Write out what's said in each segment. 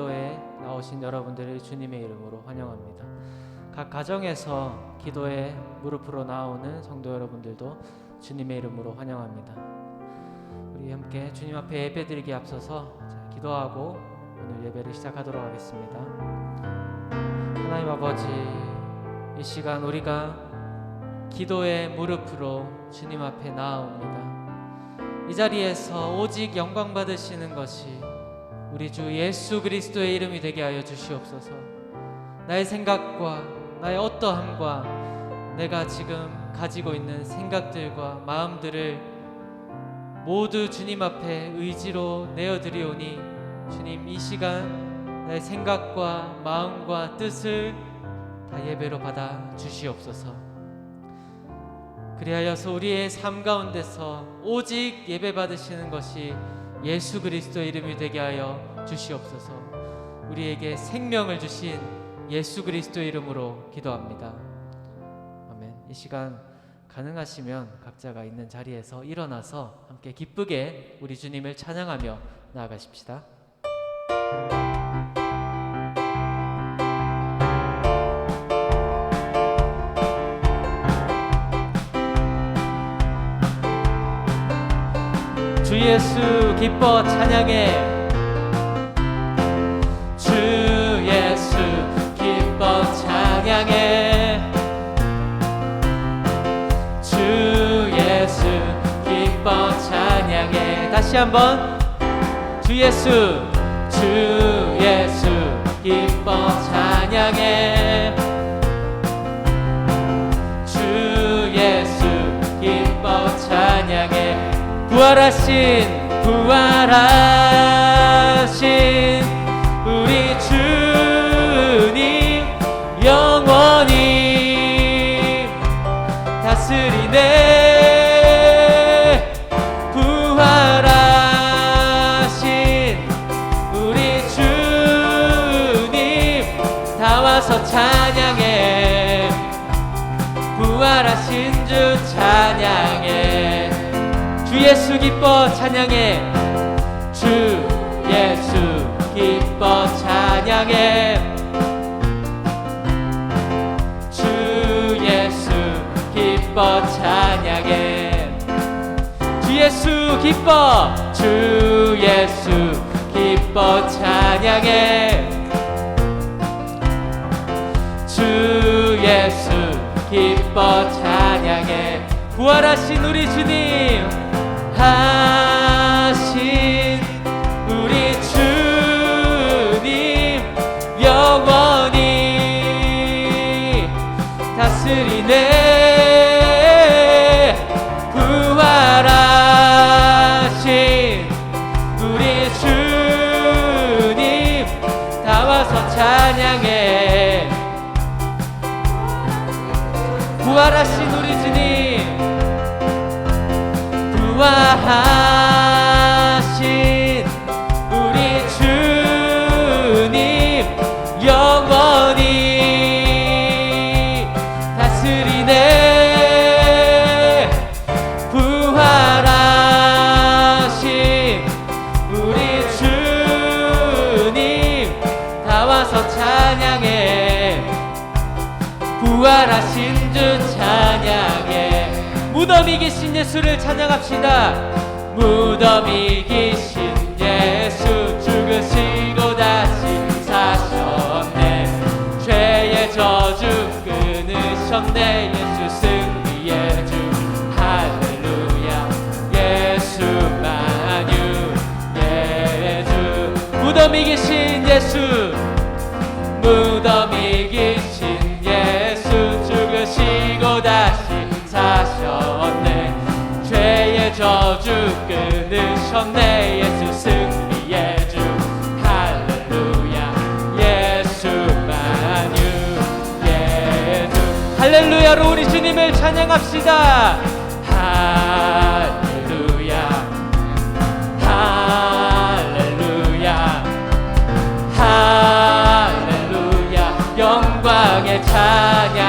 기도에 나오신 여러분들을 주님의 이름으로 환영합니다. 각 가정에서 기도에 무릎으로 나오는 성도 여러분들도 주님의 이름으로 환영합니다. 우리 함께 주님 앞에 예배드리기에 앞서서 기도하고 오늘 예배를 시작하도록 하겠습니다. 하나님 아버지, 이 시간 우리가 기도의 무릎으로 주님 앞에 나아옵니다. 이 자리에서 오직 영광 받으시는 것이 우리 주 예수 그리스도의 이름이 되게 하여 주시옵소서. 나의 생각과 나의 어떠함과 내가 지금 가지고 있는 생각들과 마음들을 모두 주님 앞에 의지로 내어드리오니 주님, 이 시간 나의 생각과 마음과 뜻을 다 예배로 받아 주시옵소서. 그리하여서 우리의 삶 가운데서 오직 예배 받으시는 것이 예수 그리스도의 이름이 되게 하여 주시옵소서. 우리에게 생명을 주신 예수 그리스도의 이름으로 기도합니다. 아멘. 이 시간 가능하시면 각자가 있는 자리에서 일어나서 함께 기쁘게 우리 주님을 찬양하며 나아가십시다. 주 예수 기뻐 찬양해. 주 예수 기뻐 찬양해. 주 예수 기뻐 찬양해. 다시 한번. 주 예수 기뻐 찬양해. 주 예수 기뻐 찬양해. 부활하신 우리 주님 영원히 다스리네. 부활하신 우리 주님 다 와서 찬양해. 부활하신 주 찬양해. 주 예수 기뻐 찬양해. 주 예수 기뻐 찬양해. 주 예수 기뻐 찬양해. 주 예수 기뻐. 주 예수 기뻐 찬양해. 주 예수 기뻐 찬양해. 부활하신 우리 주님 하신 우리 주님 영원히 다스리네. 부활하신 우리 주님 다 와서 찬양해. 부활하신 우리 주님 부활하신 우리 주님 영원히 다스리네. 부활하신 우리 주님 다 와서 찬양해. 부활하신 주 찬양해. 무덤이 계신 예수를 찬양합시다. 무덤이 계신 예수 죽으시고 다시 사셨네. 죄의 저주 끊으셨네. 예수 승리의 주 할렐루야. 예수만유 예주. 무덤이 계신 예수, 무덤이 계신 예수 죽으시고 다시 사셨네. 죄의 저주 끊으셨네. 예수 승리의 주 할렐루야. 예수만유 예주. 할렐루야로 우리 주님을 찬양합시다. 할렐루야 할렐루야 할렐루야. 영광의 찬양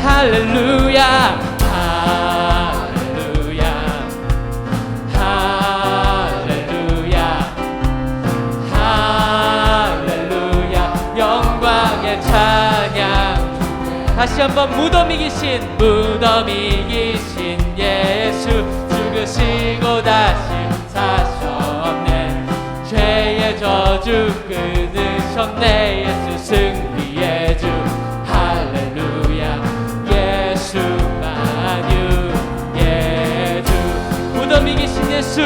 할렐루야 할렐루야 할렐루야 할렐루야 다시 한번 무덤이 기신 예수 죽으시고 다시 사셨네. 죄의 저주 끊으셨네. 예수 승리의 주 할렐루야. 예수만 유예 주. 무덤이 기신 예수,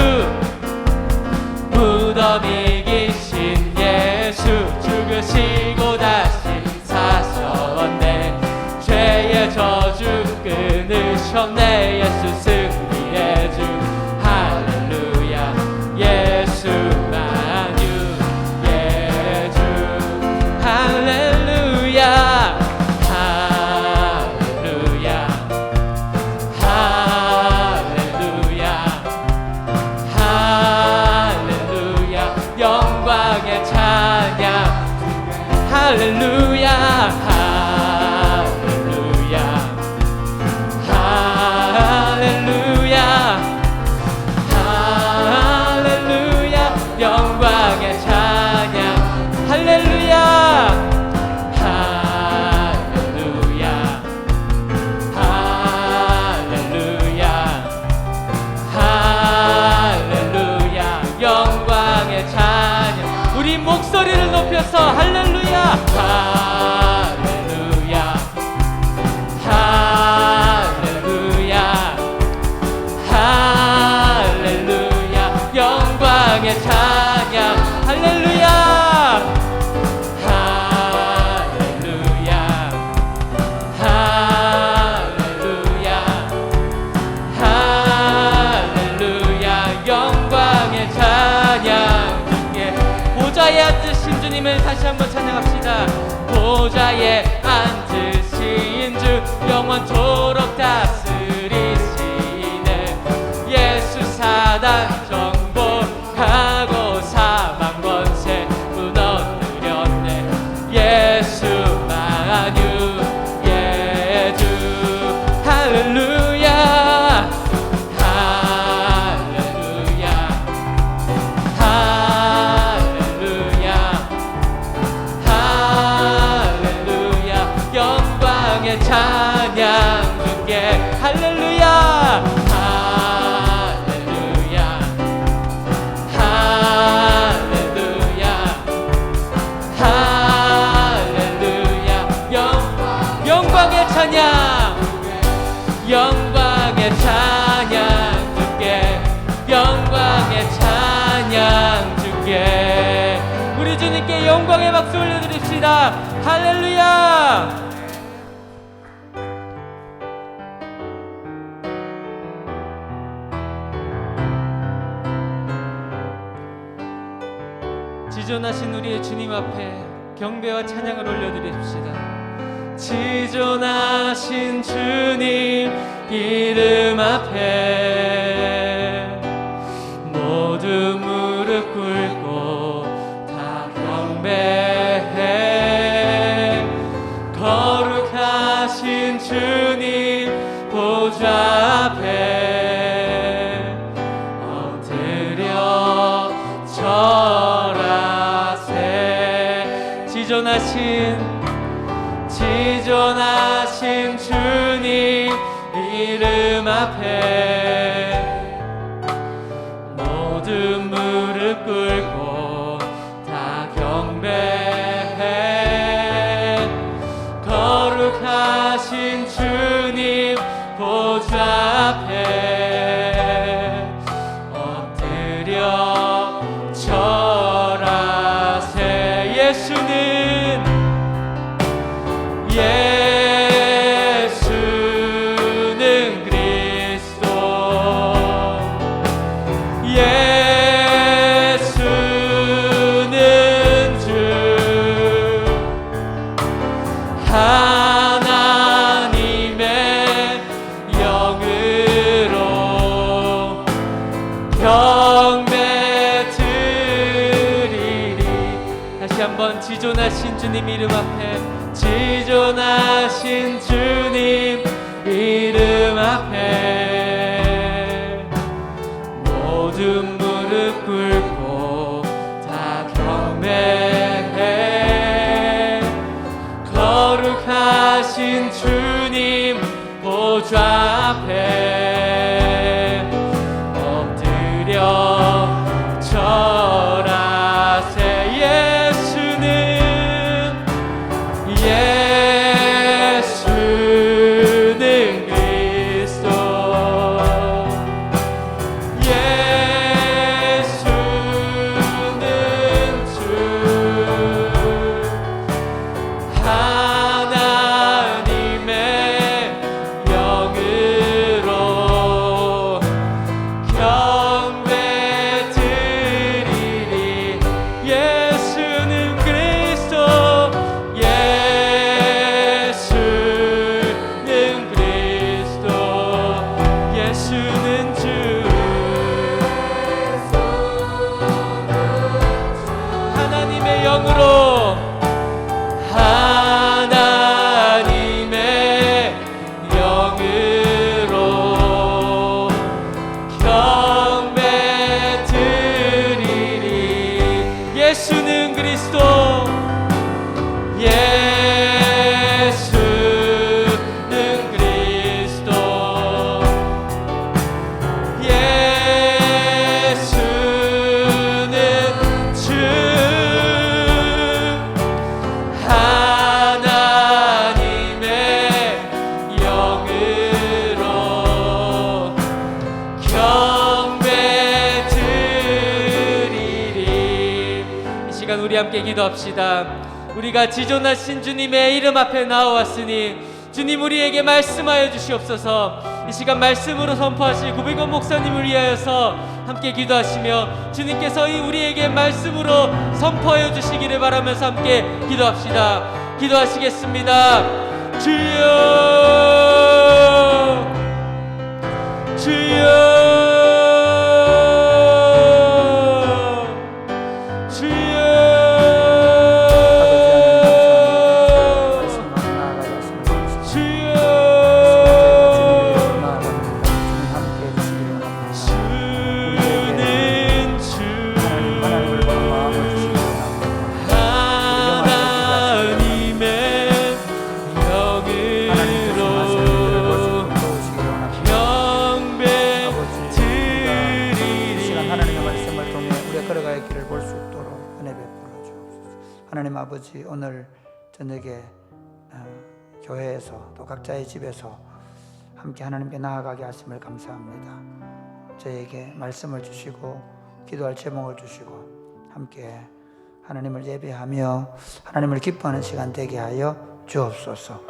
무덤이 기신 예수 죽으시고 다시 사셨네. 죄의 저주 끊으셨네. 예수 승리의 주 할렐루야. 예수만 유예 주 할렐루야. 할렐루야. 할렐루야. 할렐루야. 영광의 찬양 할렐루야. 할렐루야. 할렐루야. 할렐루야. 영광의 찬양 할렐루야. 할렐루야. 할렐루야. 할렐루야. 영광의 찬양. 우리 목소리를 높여서 할렐루야. 할렐루야. 할렐루야. 할렐루야. 영광의 찬양 할렐루야. 할렐루야. 할렐루야. 할렐루야. 영광의 찬양 주께. 보좌에 앉으신 주님을 다시 한번 찬양합시다. 보좌에 앉으신 주 영원토록 다스리시네. 예수 사단 정복하고 사망 권세 무너뜨렸네. 예수만 유예 주 할렐루야. 할렐루야. 할렐루야. 할렐루야. 영광의 찬양 주께 할렐루야. 할렐루야. 할렐루야. 할렐루야. 영광의 찬양 영광의 찬양 주께 영광의 찬양 주께. 우리 주님께 영광의 박수 올려드립시다. 할렐루야. 지존하신 우리의 주님 앞에 경배와 찬양을 올려드립시다. 지존하신 주님 이름 앞에 모두 무릎 꿇고 다 경배해. 거룩하신 주님 보좌 앞에 엎드려 절하세. 지존하신 주님 이름 앞에 모두 무릎 꿇고 다 경배해. 거룩하신 주님 보좌 앞에 엎드려 절하세. 예수는 그리스도. 예수는 주. 하나님의 영으로 경배 드리리. 다시 한번 지존하신 주님 이름 앞에 지존하신 주님 이름 앞에 모두 무릎 꿇고 다 경배해. 거룩하신 주 하나님의 영으로 하나님의 영으로 경배 드리리. 예수는 그리스도, 예수는 그리스도, 예수는 주. 하나님의 영으로 경배 드리리. 이 시간 우리 함께 기도합시다. 우리가 지존하신 주님의 이름 앞에 나와왔으니 주님 우리에게 말씀하여 주시옵소서. 이 시간 말씀으로 선포하실 구백원 목사님을 위하여서 함께 기도하시며 주님께서 이 우리에게 말씀으로 선포하여 주시기를 바라면서 함께 기도합시다. 기도하시겠습니다. 주여, 주여, 하나님 아버지, 오늘 저녁에 교회에서 또 각자의 집에서 함께 하나님께 나아가게 하심을 감사합니다. 저에게 말씀을 주시고 기도할 제목을 주시고 함께 하나님을 예배하며 하나님을 기뻐하는 시간 되게 하여 주옵소서.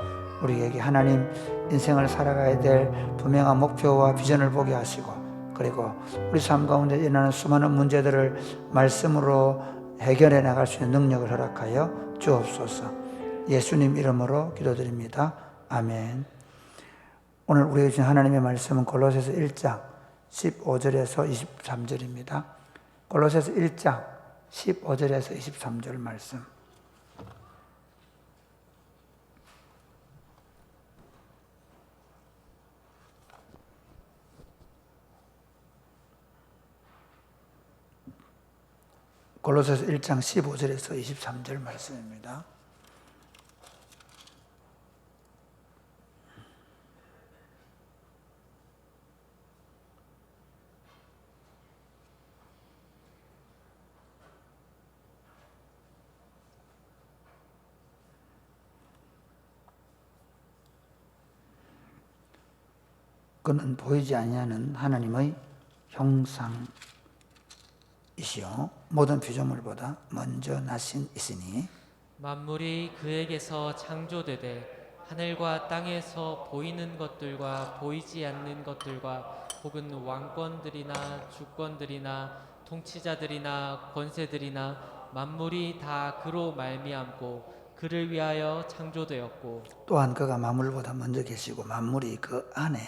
우리에게 하나님 인생을 살아가야 될 분명한 목표와 비전을 보게 하시고, 그리고 우리 삶 가운데 일어나는 수많은 문제들을 말씀으로 해결해 나갈 수 있는 능력을 허락하여 주옵소서. 예수님 이름으로 기도드립니다. 아멘. 오늘 우리에게 주신 하나님의 말씀은 골로새서 1장 15절에서 23절입니다. 골로새서 1장 15절에서 23절 말씀. 골로새서 1장 15절에서 23절 말씀입니다. 그는 보이지 아니하는 하나님의 형상 이시요 모든 피조물보다 먼저 나신 이시니 만물이 그에게서 창조되되 하늘과 땅에서 보이는 것들과 보이지 않는 것들과 혹은 왕권들이나 주권들이나 통치자들이나 권세들이나 만물이 다 그로 말미암고 그를 위하여 창조되었고 또한 그가 만물보다 먼저 계시고 만물이 그 안에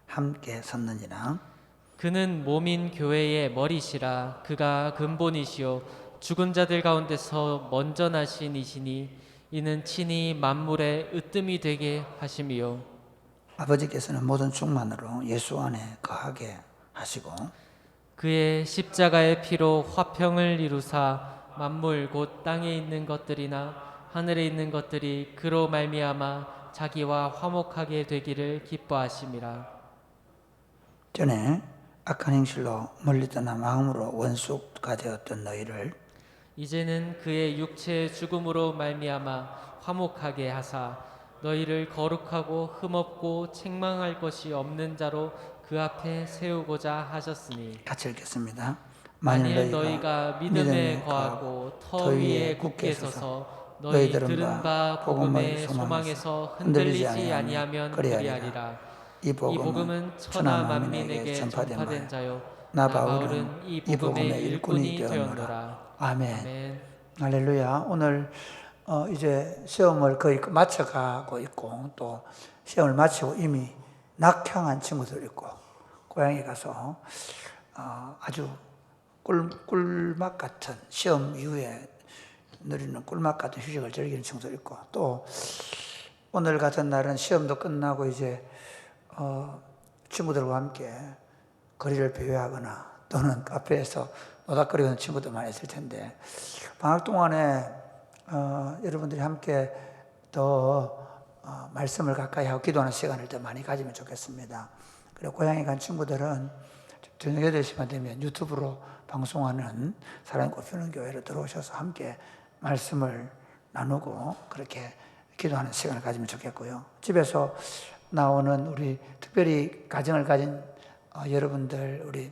함께 섰느니라. 그는 몸인 교회의 머리시라. 그가 근본이시요 죽은 자들 가운데서 먼저 나신 이시니 이는 친히 만물의 으뜸이 되게 하심이요 아버지께서는 모든 충만으로 예수 안에 거하게 하시고 그의 십자가의 피로 화평을 이루사 만물 곧 땅에 있는 것들이나 하늘에 있는 것들이 그로 말미암아 자기와 화목하게 되기를 기뻐하심이라. 전에 악한 행실로 멀리 떠나 마음으로 원수가 되었던 너희를 이제는 그의 육체의 죽음으로 말미암아 화목하게 하사 너희를 거룩하고 흠없고 책망할 것이 없는 자로 그 앞에 세우고자 하셨으니 같이 읽겠습니다. 만일 너희가 믿음에 거하고 터 위에 굳게 서서 너희 들은 바 복음의 소망에서 흔들리지 아니하면 그리하리라. 이 복음은 천하 만민에게 전파된 자요 나 바울은 이 복음의 일꾼이 되었노라. 아멘. 할렐루야. 오늘 이제 시험을 거의 마쳐가고 있고 또 시험을 마치고 이미 낙향한 친구들 있고 고향에 가서 아주 꿀맛 같은 시험 이후에 누리는 꿀맛 같은 휴식을 즐기는 친구도 있고, 또 오늘 같은 날은 시험도 끝나고 이제 친구들과 함께 거리를 비회하거나 또는 카페에서 노닥거리는 친구도 많이 있을 텐데, 방학 동안에 여러분들이 함께 더 말씀을 가까이 하고 기도하는 시간을 더 많이 가지면 좋겠습니다. 그리고 고향에 간 친구들은 저녁 8시만 되면 유튜브로 방송하는 사랑의 꽃피우는 교회로 들어오셔서 함께 말씀을 나누고 그렇게 기도하는 시간을 가지면 좋겠고요. 집에서 나오는 우리 특별히 가정을 가진 여러분들, 우리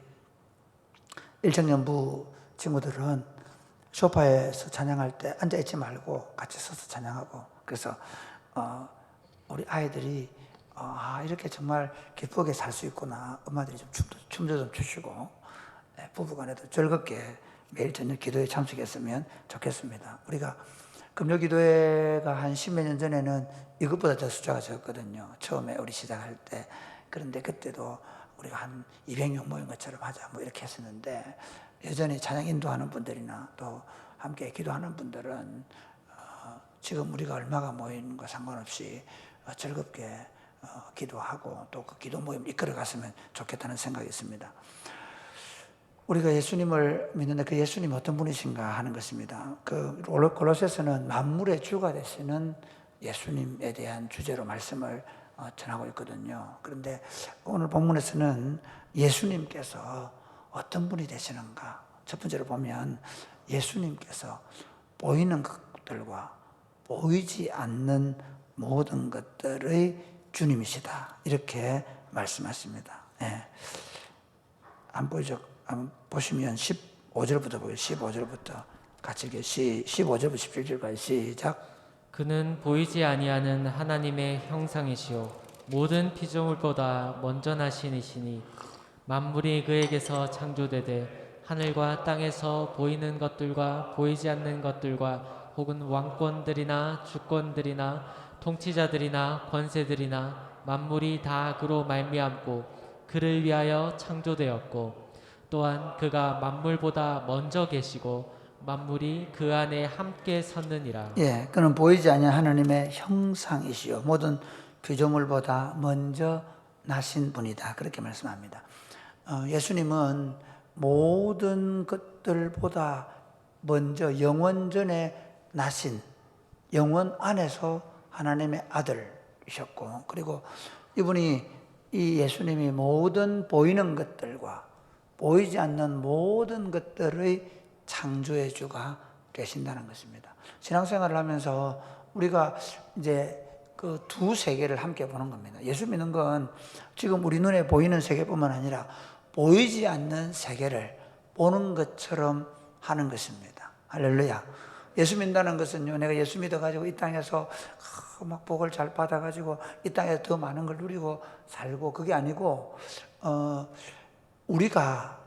일청년부 친구들은 소파에서 찬양할 때 앉아있지 말고 같이 서서 찬양하고, 그래서 우리 아이들이 이렇게 정말 기쁘게 살 수 있구나, 엄마들이 좀 춤도 좀 추시고 부부간에도 즐겁게 매일 저녁 기도에 참석했으면 좋겠습니다. 우리가 금요기도회가 한 10몇 년 전에는 이것보다 더 숫자가 적었거든요. 처음에 우리 시작할 때. 그런데 그때도 우리가 한 200명 모인 것처럼 하자 뭐 이렇게 했었는데, 여전히 찬양 인도하는 분들이나 또 함께 기도하는 분들은 지금 우리가 얼마가 모이는과 상관없이 즐겁게 기도하고 또 그 기도 모임을 이끌어 갔으면 좋겠다는 생각이 있습니다. 우리가 예수님을 믿는데 그 예수님이 어떤 분이신가 하는 것입니다. 그 골로새서는 만물의 주가 되시는 예수님에 대한 주제로 말씀을 전하고 있거든요. 그런데 오늘 본문에서는 예수님께서 어떤 분이 되시는가, 첫 번째로 보면 예수님께서 보이는 것들과 보이지 않는 모든 것들의 주님이시다, 이렇게 말씀하십니다. 안 보이죠? 한번 보시면 15절부터 보여요. 15절부터 같이 읽어요. 15절부터 17절까지 시작. 그는 보이지 아니하는 하나님의 형상이시요 모든 피조물보다 먼저 나신 이시니 만물이 그에게서 창조되되 하늘과 땅에서 보이는 것들과 보이지 않는 것들과 혹은 왕권들이나 주권들이나 통치자들이나 권세들이나 만물이 다 그로 말미암고 그를 위하여 창조되었고, 또한 그가 만물보다 먼저 계시고 만물이 그 안에 함께 섰느니라. 그는 보이지 아니하는 하나님의 형상이시요 모든 피조물보다 먼저 나신 분이다, 그렇게 말씀합니다. 예수님은 모든 것들보다 먼저 영원 전에 나신, 영원 안에서 하나님의 아들이셨고, 그리고 이분이, 이 예수님이 모든 보이는 것들과 보이지 않는 모든 것들의 창조의 주가 되신다는 것입니다. 신앙생활을 하면서 우리가 이제 그 두 세계를 함께 보는 겁니다. 예수 믿는 건 지금 우리 눈에 보이는 세계뿐만 아니라 보이지 않는 세계를 보는 것처럼 하는 것입니다. 할렐루야. 예수 믿는다는 것은요, 내가 예수 믿어가지고 이 땅에서 막 복을 잘 받아가지고 이 땅에 더 많은 걸 누리고 살고, 그게 아니고 우리가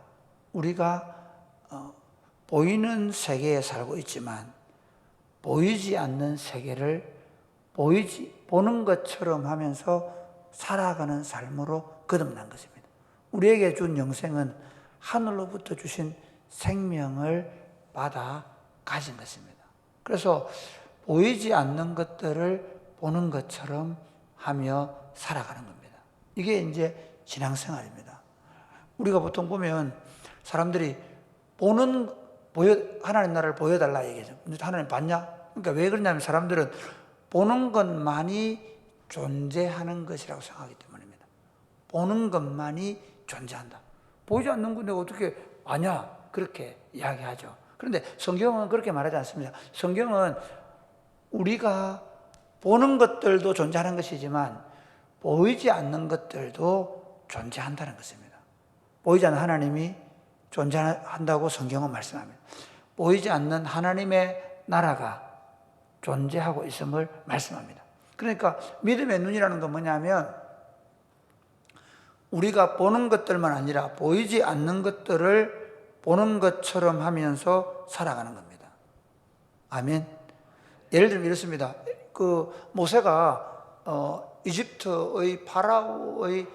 보이는 세계에 살고 있지만 보이지 않는 세계를 보는 것처럼 하면서 살아가는 삶으로 거듭난 것입니다. 우리에게 준 영생은 하늘로부터 주신 생명을 받아 가진 것입니다. 그래서 보이지 않는 것들을 보는 것처럼 하며 살아가는 겁니다. 이게 이제 신앙생활입니다. 우리가 보통 보면 사람들이 하나님 나라를 보여달라 얘기하죠. 하나님 봤냐? 그러니까 왜 그러냐면 사람들은 보는 것만이 존재하는 것이라고 생각하기 때문입니다. 보는 것만이 존재한다. 보이지 않는 건데 어떻게 아냐? 그렇게 이야기하죠. 그런데 성경은 그렇게 말하지 않습니다. 성경은 우리가 보는 것들도 존재하는 것이지만 보이지 않는 것들도 존재한다는 것입니다. 보이지 않는 하나님이 존재한다고 성경은 말씀합니다. 보이지 않는 하나님의 나라가 존재하고 있음을 말씀합니다. 그러니까 믿음의 눈이라는 건 뭐냐면 우리가 보는 것들만 아니라 보이지 않는 것들을 보는 것처럼 하면서 살아가는 겁니다. 아멘. 예를 들면 이렇습니다. 그 모세가 이집트의 파라오의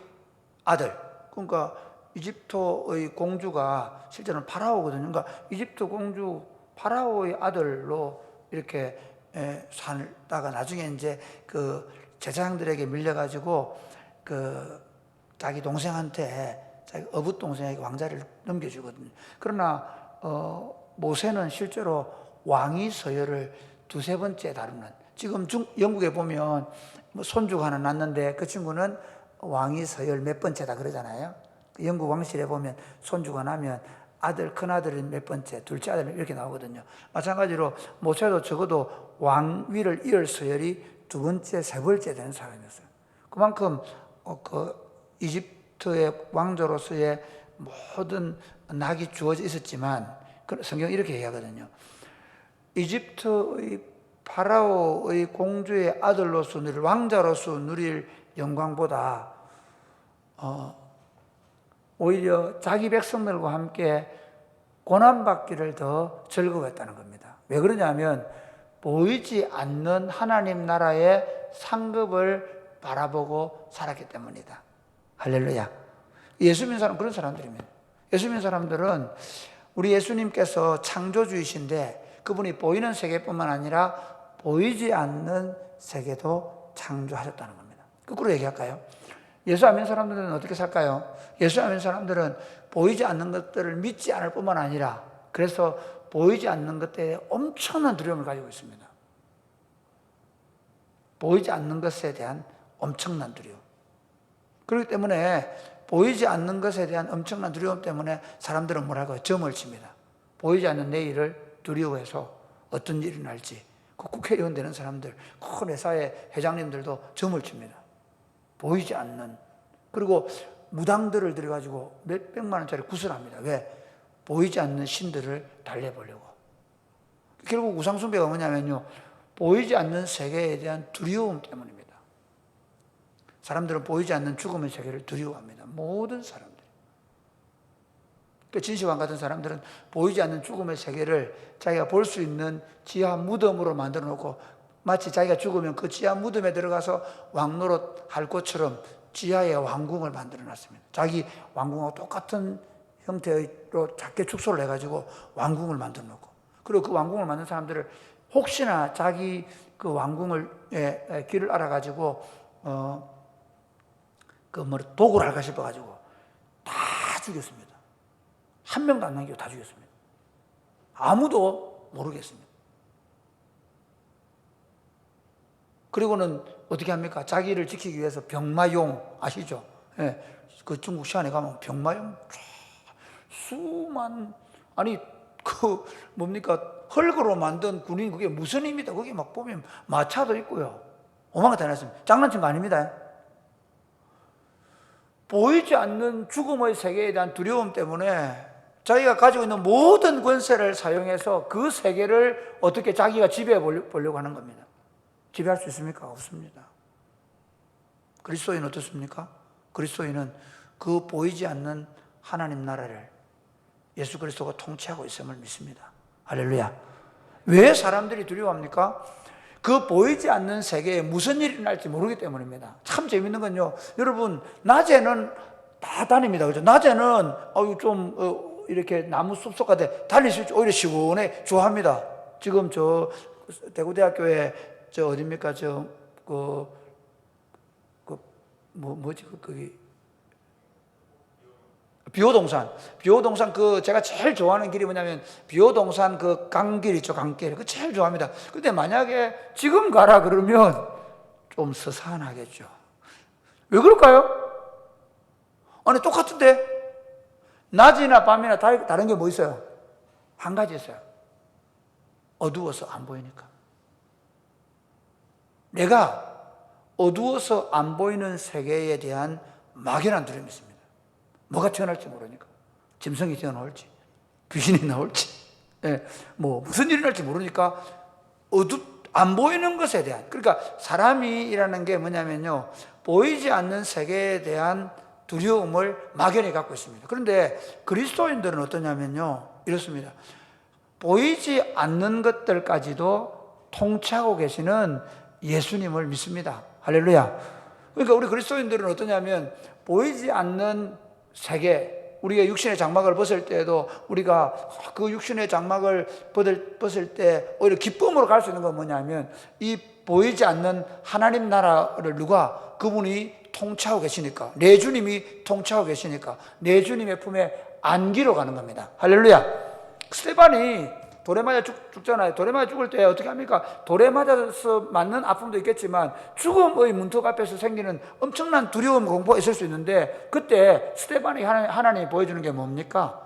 아들, 그러니까 이집트의 공주가 실제로는 파라오거든요. 그러니까 이집트 공주 파라오의 아들로 이렇게 살다가 나중에 이제 그 제사장들에게 밀려가지고 그 자기 동생한테, 자기 어붓 동생에게 왕자를 넘겨주거든요. 그러나 모세는 실제로 왕위 서열을 두세 번째 다루는, 지금 영국에 보면 뭐 손주가 하나 낳는데 그 친구는 왕위 서열 몇 번째다 그러잖아요. 영국 왕실에 보면 손주가 나면 아들, 큰아들은 몇 번째, 둘째 아들은 이렇게 나오거든요. 마찬가지로 모세도 적어도 왕위를 이을 서열이 두 번째, 세 번째 되는 사람이었어요. 그만큼 그 이집트의 왕조로서의 모든 낙이 주어져 있었지만, 성경이 이렇게 얘기하거든요. 이집트의 파라오의 공주의 아들로서 누릴, 왕자로서 누릴 영광보다 오히려 자기 백성들과 함께 고난받기를 더 즐거워했다는 겁니다. 왜 그러냐면 보이지 않는 하나님 나라의 상급을 바라보고 살았기 때문이다. 할렐루야. 예수 믿는 사람, 그런 사람들입니다. 예수 믿는 사람들은 우리 예수님께서 창조주이신데 그분이 보이는 세계뿐만 아니라 보이지 않는 세계도 창조하셨다는 겁니다. 거꾸로 얘기할까요? 예수 안 믿는 사람들은 어떻게 살까요? 예수 안 믿는 사람들은 보이지 않는 것들을 믿지 않을 뿐만 아니라, 그래서 보이지 않는 것에 엄청난 두려움을 가지고 있습니다. 보이지 않는 것에 대한 엄청난 두려움. 그렇기 때문에 보이지 않는 것에 대한 엄청난 두려움 때문에 사람들은 뭐라고요? 점을 칩니다. 보이지 않는 내일을 두려워해서 어떤 일이 날지. 그 국회의원 되는 사람들, 큰 회사의 회장님들도 점을 칩니다. 보이지 않는. 그리고 무당들을 들여가지고 몇백만 원짜리 구슬합니다. 왜? 보이지 않는 신들을 달래보려고. 결국 우상숭배가 뭐냐면요, 보이지 않는 세계에 대한 두려움 때문입니다. 사람들은 보이지 않는 죽음의 세계를 두려워합니다. 모든 사람들. 그 진시황 같은 사람들은 보이지 않는 죽음의 세계를 자기가 볼 수 있는 지하 무덤으로 만들어 놓고, 마치 자기가 죽으면 그 지하 무덤에 들어가서 왕노릇 할 것처럼 지하에 왕궁을 만들어 놨습니다. 자기 왕궁하고 똑같은 형태로 작게 축소를 해가지고 왕궁을 만들어 놓고, 그리고 그 왕궁을 만든 사람들을 혹시나 자기 그 왕궁을 길을 알아가지고 도구를 할까 싶어가지고 다 죽였습니다. 한 명도 안 남기고 다 죽였습니다. 아무도 모르겠습니다. 그리고는 어떻게 합니까? 자기를 지키기 위해서 병마용 아시죠? 예, 그 중국 시안에 가면 병마용 수만, 아니 그 뭡니까, 흙으로 만든 군인, 그게 무슨 힘이다. 거기 막 보면 마차도 있고요, 오만가 다 해놨습니다. 장난친 거 아닙니다. 보이지 않는 죽음의 세계에 대한 두려움 때문에 자기가 가지고 있는 모든 권세를 사용해서 그 세계를 어떻게 자기가 지배해 보려고 하는 겁니다. 지배할 수 있습니까? 없습니다. 그리스도인은 어떻습니까? 그리스도인은 그 보이지 않는 하나님 나라를 예수 그리스도가 통치하고 있음을 믿습니다. 할렐루야. 왜 사람들이 두려워합니까? 그 보이지 않는 세계에 무슨 일이 날지 모르기 때문입니다. 참 재밌는 건요, 여러분, 낮에는 다 다닙니다. 그죠? 낮에는 좀 이렇게 나무 숲속 같아 달릴 수 있죠. 오히려 시원해, 좋아합니다. 지금 저 대구대학교에 저 어딥니까? 거기 비오동산 그 제가 제일 좋아하는 길이 뭐냐면 비오동산 그 강길 있죠, 강길. 그 제일 좋아합니다. 근데 만약에 지금 가라 그러면 좀 서산하겠죠. 왜 그럴까요? 아니 똑같은데 낮이나 밤이나 다른 게 뭐 있어요? 한 가지 있어요. 어두워서 안 보이니까. 내가 어두워서 안 보이는 세계에 대한 막연한 두려움이 있습니다. 뭐가 튀어나올지 모르니까. 짐승이 튀어나올지, 귀신이 나올지, 무슨 일이 날지 모르니까 안 보이는 것에 대한, 그러니까 사람이라는 게 뭐냐면요, 보이지 않는 세계에 대한 두려움을 막연히 갖고 있습니다. 그런데 그리스도인들은 어떠냐면요, 이렇습니다. 보이지 않는 것들까지도 통치하고 계시는 예수님을 믿습니다. 할렐루야. 그러니까 우리 그리스도인들은 어떠냐면 보이지 않는 세계, 우리가 육신의 장막을 벗을 때에도 우리가 그 육신의 장막을 벗을 때 오히려 기쁨으로 갈 수 있는 건 뭐냐면 이 보이지 않는 하나님 나라를 누가 그분이 통치하고 계시니까, 내 주님이 통치하고 계시니까 내 주님의 품에 안기로 가는 겁니다. 할렐루야. 스데반이 돌에 맞아 죽잖아요. 돌에 맞아 죽을 때 어떻게 합니까? 돌에 맞아서 맞는 아픔도 있겠지만 죽음의 문턱 앞에서 생기는 엄청난 두려움, 공포가 있을 수 있는데, 그때 스데반이 하나님이 보여주는 게 뭡니까?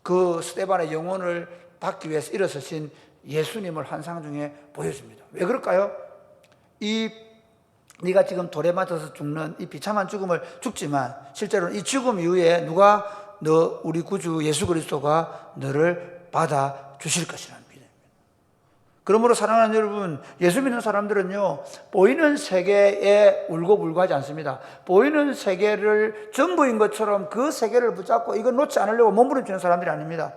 그 스데반의 영혼을 받기 위해서 일어서신 예수님을 환상 중에 보여줍니다. 왜 그럴까요? 네가 지금 돌에 맞아서 죽는 이 비참한 죽음을 죽지만 실제로는 이 죽음 이후에 누가 우리 구주 예수 그리스도가 너를 받아 주실 것이라는 믿음입니다. 그러므로 사랑하는 여러분, 예수 믿는 사람들은요, 보이는 세계에 울고불고 하지 않습니다. 보이는 세계를 전부인 것처럼 그 세계를 붙잡고 이걸 놓지 않으려고 몸부림치는 사람들이 아닙니다.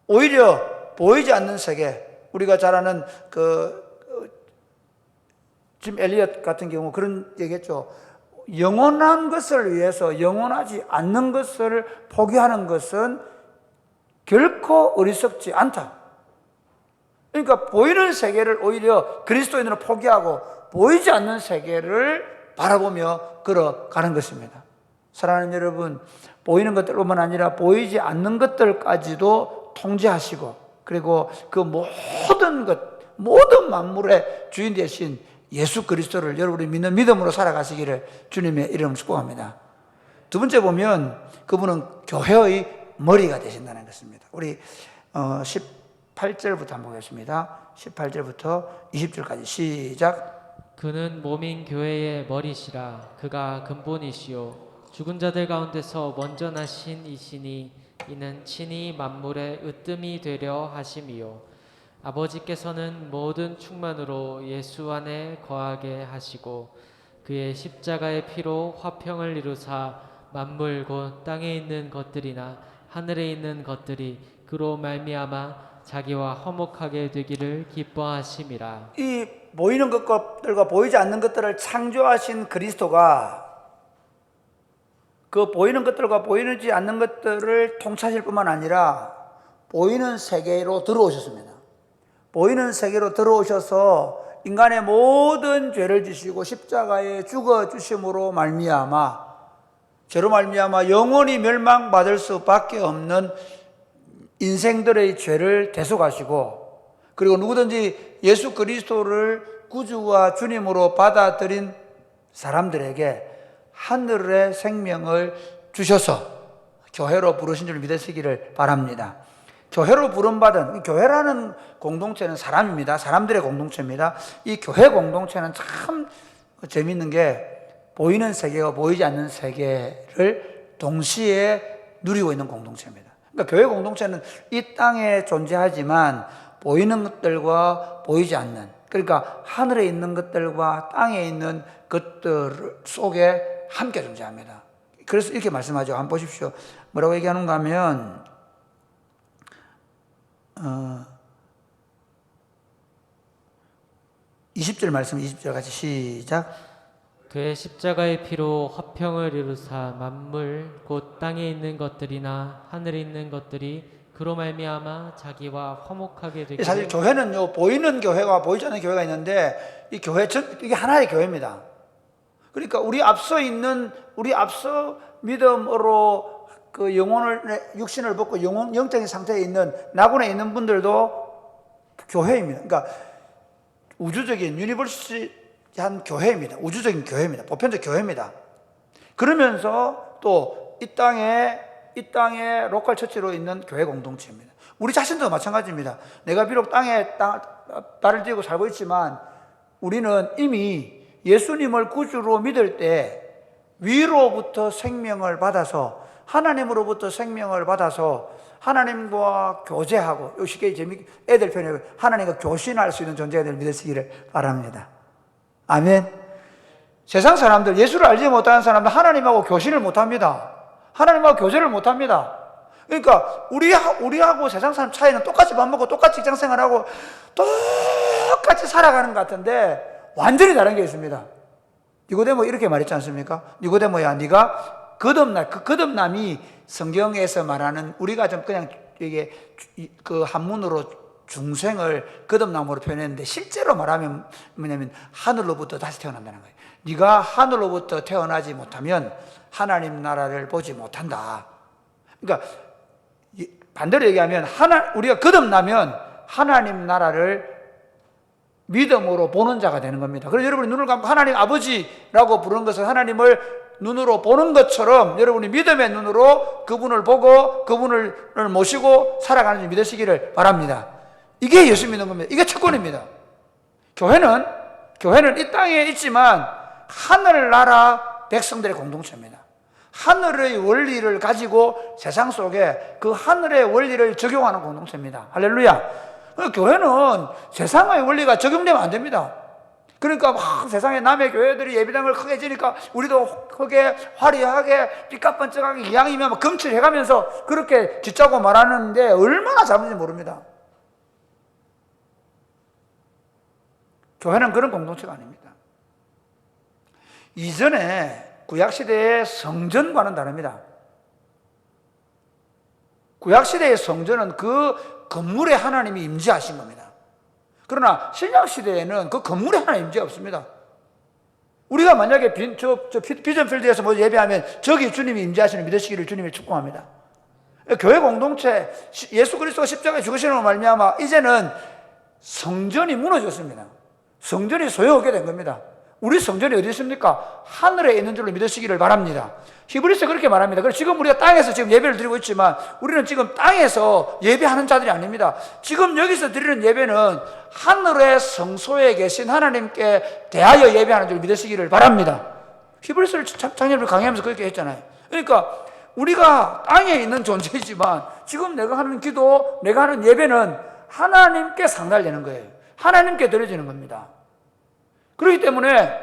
오히려 보이지 않는 세계, 우리가 잘 아는 짐 엘리엇 같은 경우 그런 얘기했죠. 영원한 것을 위해서 영원하지 않는 것을 포기하는 것은 결코 어리석지 않다. 그러니까 보이는 세계를 오히려 그리스도인으로 포기하고 보이지 않는 세계를 바라보며 걸어가는 것입니다. 사랑하는 여러분, 보이는 것들뿐만 아니라 보이지 않는 것들까지도 통제하시고, 그리고 그 모든 만물의 주인 되신 예수 그리스도를 여러분이 믿는 믿음으로 살아가시기를 주님의 이름으로 축복합니다. 두 번째 보면 그분은 교회의 머리가 되신다는 것입니다. 우리 18절부터 한번 보겠습니다. 18절부터 20절까지 시작. 그는 몸인 교회의 머리시라. 그가 근본이시요 죽은 자들 가운데서 먼저 나신 이시니 이는 친히 만물의 으뜸이 되려 하심이요 아버지께서는 모든 충만으로 예수 안에 거하게 하시고 그의 십자가의 피로 화평을 이루사 만물 곧 땅에 있는 것들이나 하늘에 있는 것들이 그로 말미암아 자기와 화목하게 되기를 기뻐하심이라. 이 보이는 것들과 보이지 않는 것들을 창조하신 그리스도가 그 보이는 것들과 보이지 않는 것들을 통치하실 뿐만 아니라 보이는 세계로 들어오셨습니다. 보이는 세계로 들어오셔서 인간의 모든 죄를 지시고 십자가에 죽어주심으로 말미암아, 죄로 말미암아 영원히 멸망받을 수밖에 없는 인생들의 죄를 대속하시고, 그리고 누구든지 예수 그리스도를 구주와 주님으로 받아들인 사람들에게 하늘의 생명을 주셔서 교회로 부르신 줄 믿으시기를 바랍니다. 교회로 부름받은, 교회라는 공동체는 사람입니다. 사람들의 공동체입니다. 이 교회 공동체는 참 재미있는 게 보이는 세계와 보이지 않는 세계를 동시에 누리고 있는 공동체입니다. 그러니까 교회 공동체는 이 땅에 존재하지만 보이는 것들과 보이지 않는, 그러니까 하늘에 있는 것들과 땅에 있는 것들 속에 함께 존재합니다. 그래서 이렇게 말씀하죠. 한번 보십시오. 뭐라고 얘기하는가 하면 20절 말씀, 20절 같이 시작. 그의 십자가의 피로 화평을 이루사 만물 곧 땅에 있는 것들이나 하늘에 있는 것들이 그로 말미암아 자기와 화목하게 되기를. 사실 교회는요, 보이는 교회와 보이지 않는 교회가 있는데 이 교회 이게 하나의 교회입니다. 그러니까 우리 앞서 믿음으로 그 육신을 벗고 영적인 상태에 있는 낙원에 있는 분들도 교회입니다. 그러니까 우주적인 유니버시한 교회입니다. 우주적인 교회입니다. 보편적 교회입니다. 그러면서 또 이 땅에 로컬 처치로 있는 교회 공동체입니다. 우리 자신도 마찬가지입니다. 내가 비록 땅에 발을 띄고 살고 있지만 우리는 이미 예수님을 구주로 믿을 때 위로부터 생명을 받아서, 하나님으로부터 생명을 받아서 하나님과 교제하고, 쉽게 애들 표현해 하나님과 교신할 수 있는 존재가 될 믿으시기를 바랍니다. 아멘. 세상 사람들, 예수를 알지 못하는 사람들 하나님하고 교신을 못합니다. 하나님하고 교제를 못합니다. 그러니까 우리하고 세상 사람 차이는 똑같이 밥 먹고 똑같이 직장 생활하고 똑같이 살아가는 것 같은데 완전히 다른 게 있습니다. 니고데모 이렇게 말했지 않습니까? 니고데모야, 네가 거듭남, 그 거듭남이 성경에서 말하는 우리가 좀 그냥 이게 그 한문으로 중생을 거듭남으로 표현했는데 실제로 말하면 뭐냐면 하늘로부터 다시 태어난다는 거예요. 네가 하늘로부터 태어나지 못하면 하나님 나라를 보지 못한다. 그러니까 반대로 얘기하면 우리가 거듭나면 하나님 나라를 믿음으로 보는 자가 되는 겁니다. 그래서 여러분이 눈을 감고 하나님 아버지라고 부르는 것은 하나님을 눈으로 보는 것처럼 여러분이 믿음의 눈으로 그분을 보고 그분을 모시고 살아가는 줄 믿으시기를 바랍니다. 이게 예수 믿는 겁니다. 이게 첫권입니다. 교회는 이 땅에 있지만 하늘나라 백성들의 공동체입니다. 하늘의 원리를 가지고 세상 속에 그 하늘의 원리를 적용하는 공동체입니다. 할렐루야. 교회는 세상의 원리가 적용되면 안 됩니다. 그러니까 막 세상에 남의 교회들이 예배당을 크게 지니까 우리도 크게 화려하게 삐까뻔쩍하게 이왕이면 막 금칠해가면서 그렇게 짓자고 말하는데 얼마나 잘못인지 모릅니다. 교회는 그런 공동체가 아닙니다. 이전에 구약시대의 성전과는 다릅니다. 구약시대의 성전은 그 건물에 하나님이 임재하신 겁니다. 그러나 신약시대에는 그 건물에 하나님 임재 없습니다. 우리가 만약에 비전필드에서 뭐 예배하면 저기 주님이 임재하시는 믿으시기를 주님을 축복합니다. 교회 공동체, 예수 그리스도가 십자가에 죽으시는 말미암아 이제는 성전이 무너졌습니다. 성전이 소유하게 된 겁니다. 우리 성전이 어디 있습니까? 하늘에 있는 줄로 믿으시기를 바랍니다. 히브리서 그렇게 말합니다. 그래서 지금 우리가 땅에서 지금 예배를 드리고 있지만 우리는 지금 땅에서 예배하는 자들이 아닙니다. 지금 여기서 드리는 예배는 하늘의 성소에 계신 하나님께 대하여 예배하는 줄 믿으시기를 바랍니다. 히브리서를 작년에 강의하면서 그렇게 했잖아요. 그러니까 우리가 땅에 있는 존재이지만 지금 내가 하는 기도, 내가 하는 예배는 하나님께 상달되는 거예요. 하나님께 드려지는 겁니다. 그렇기 때문에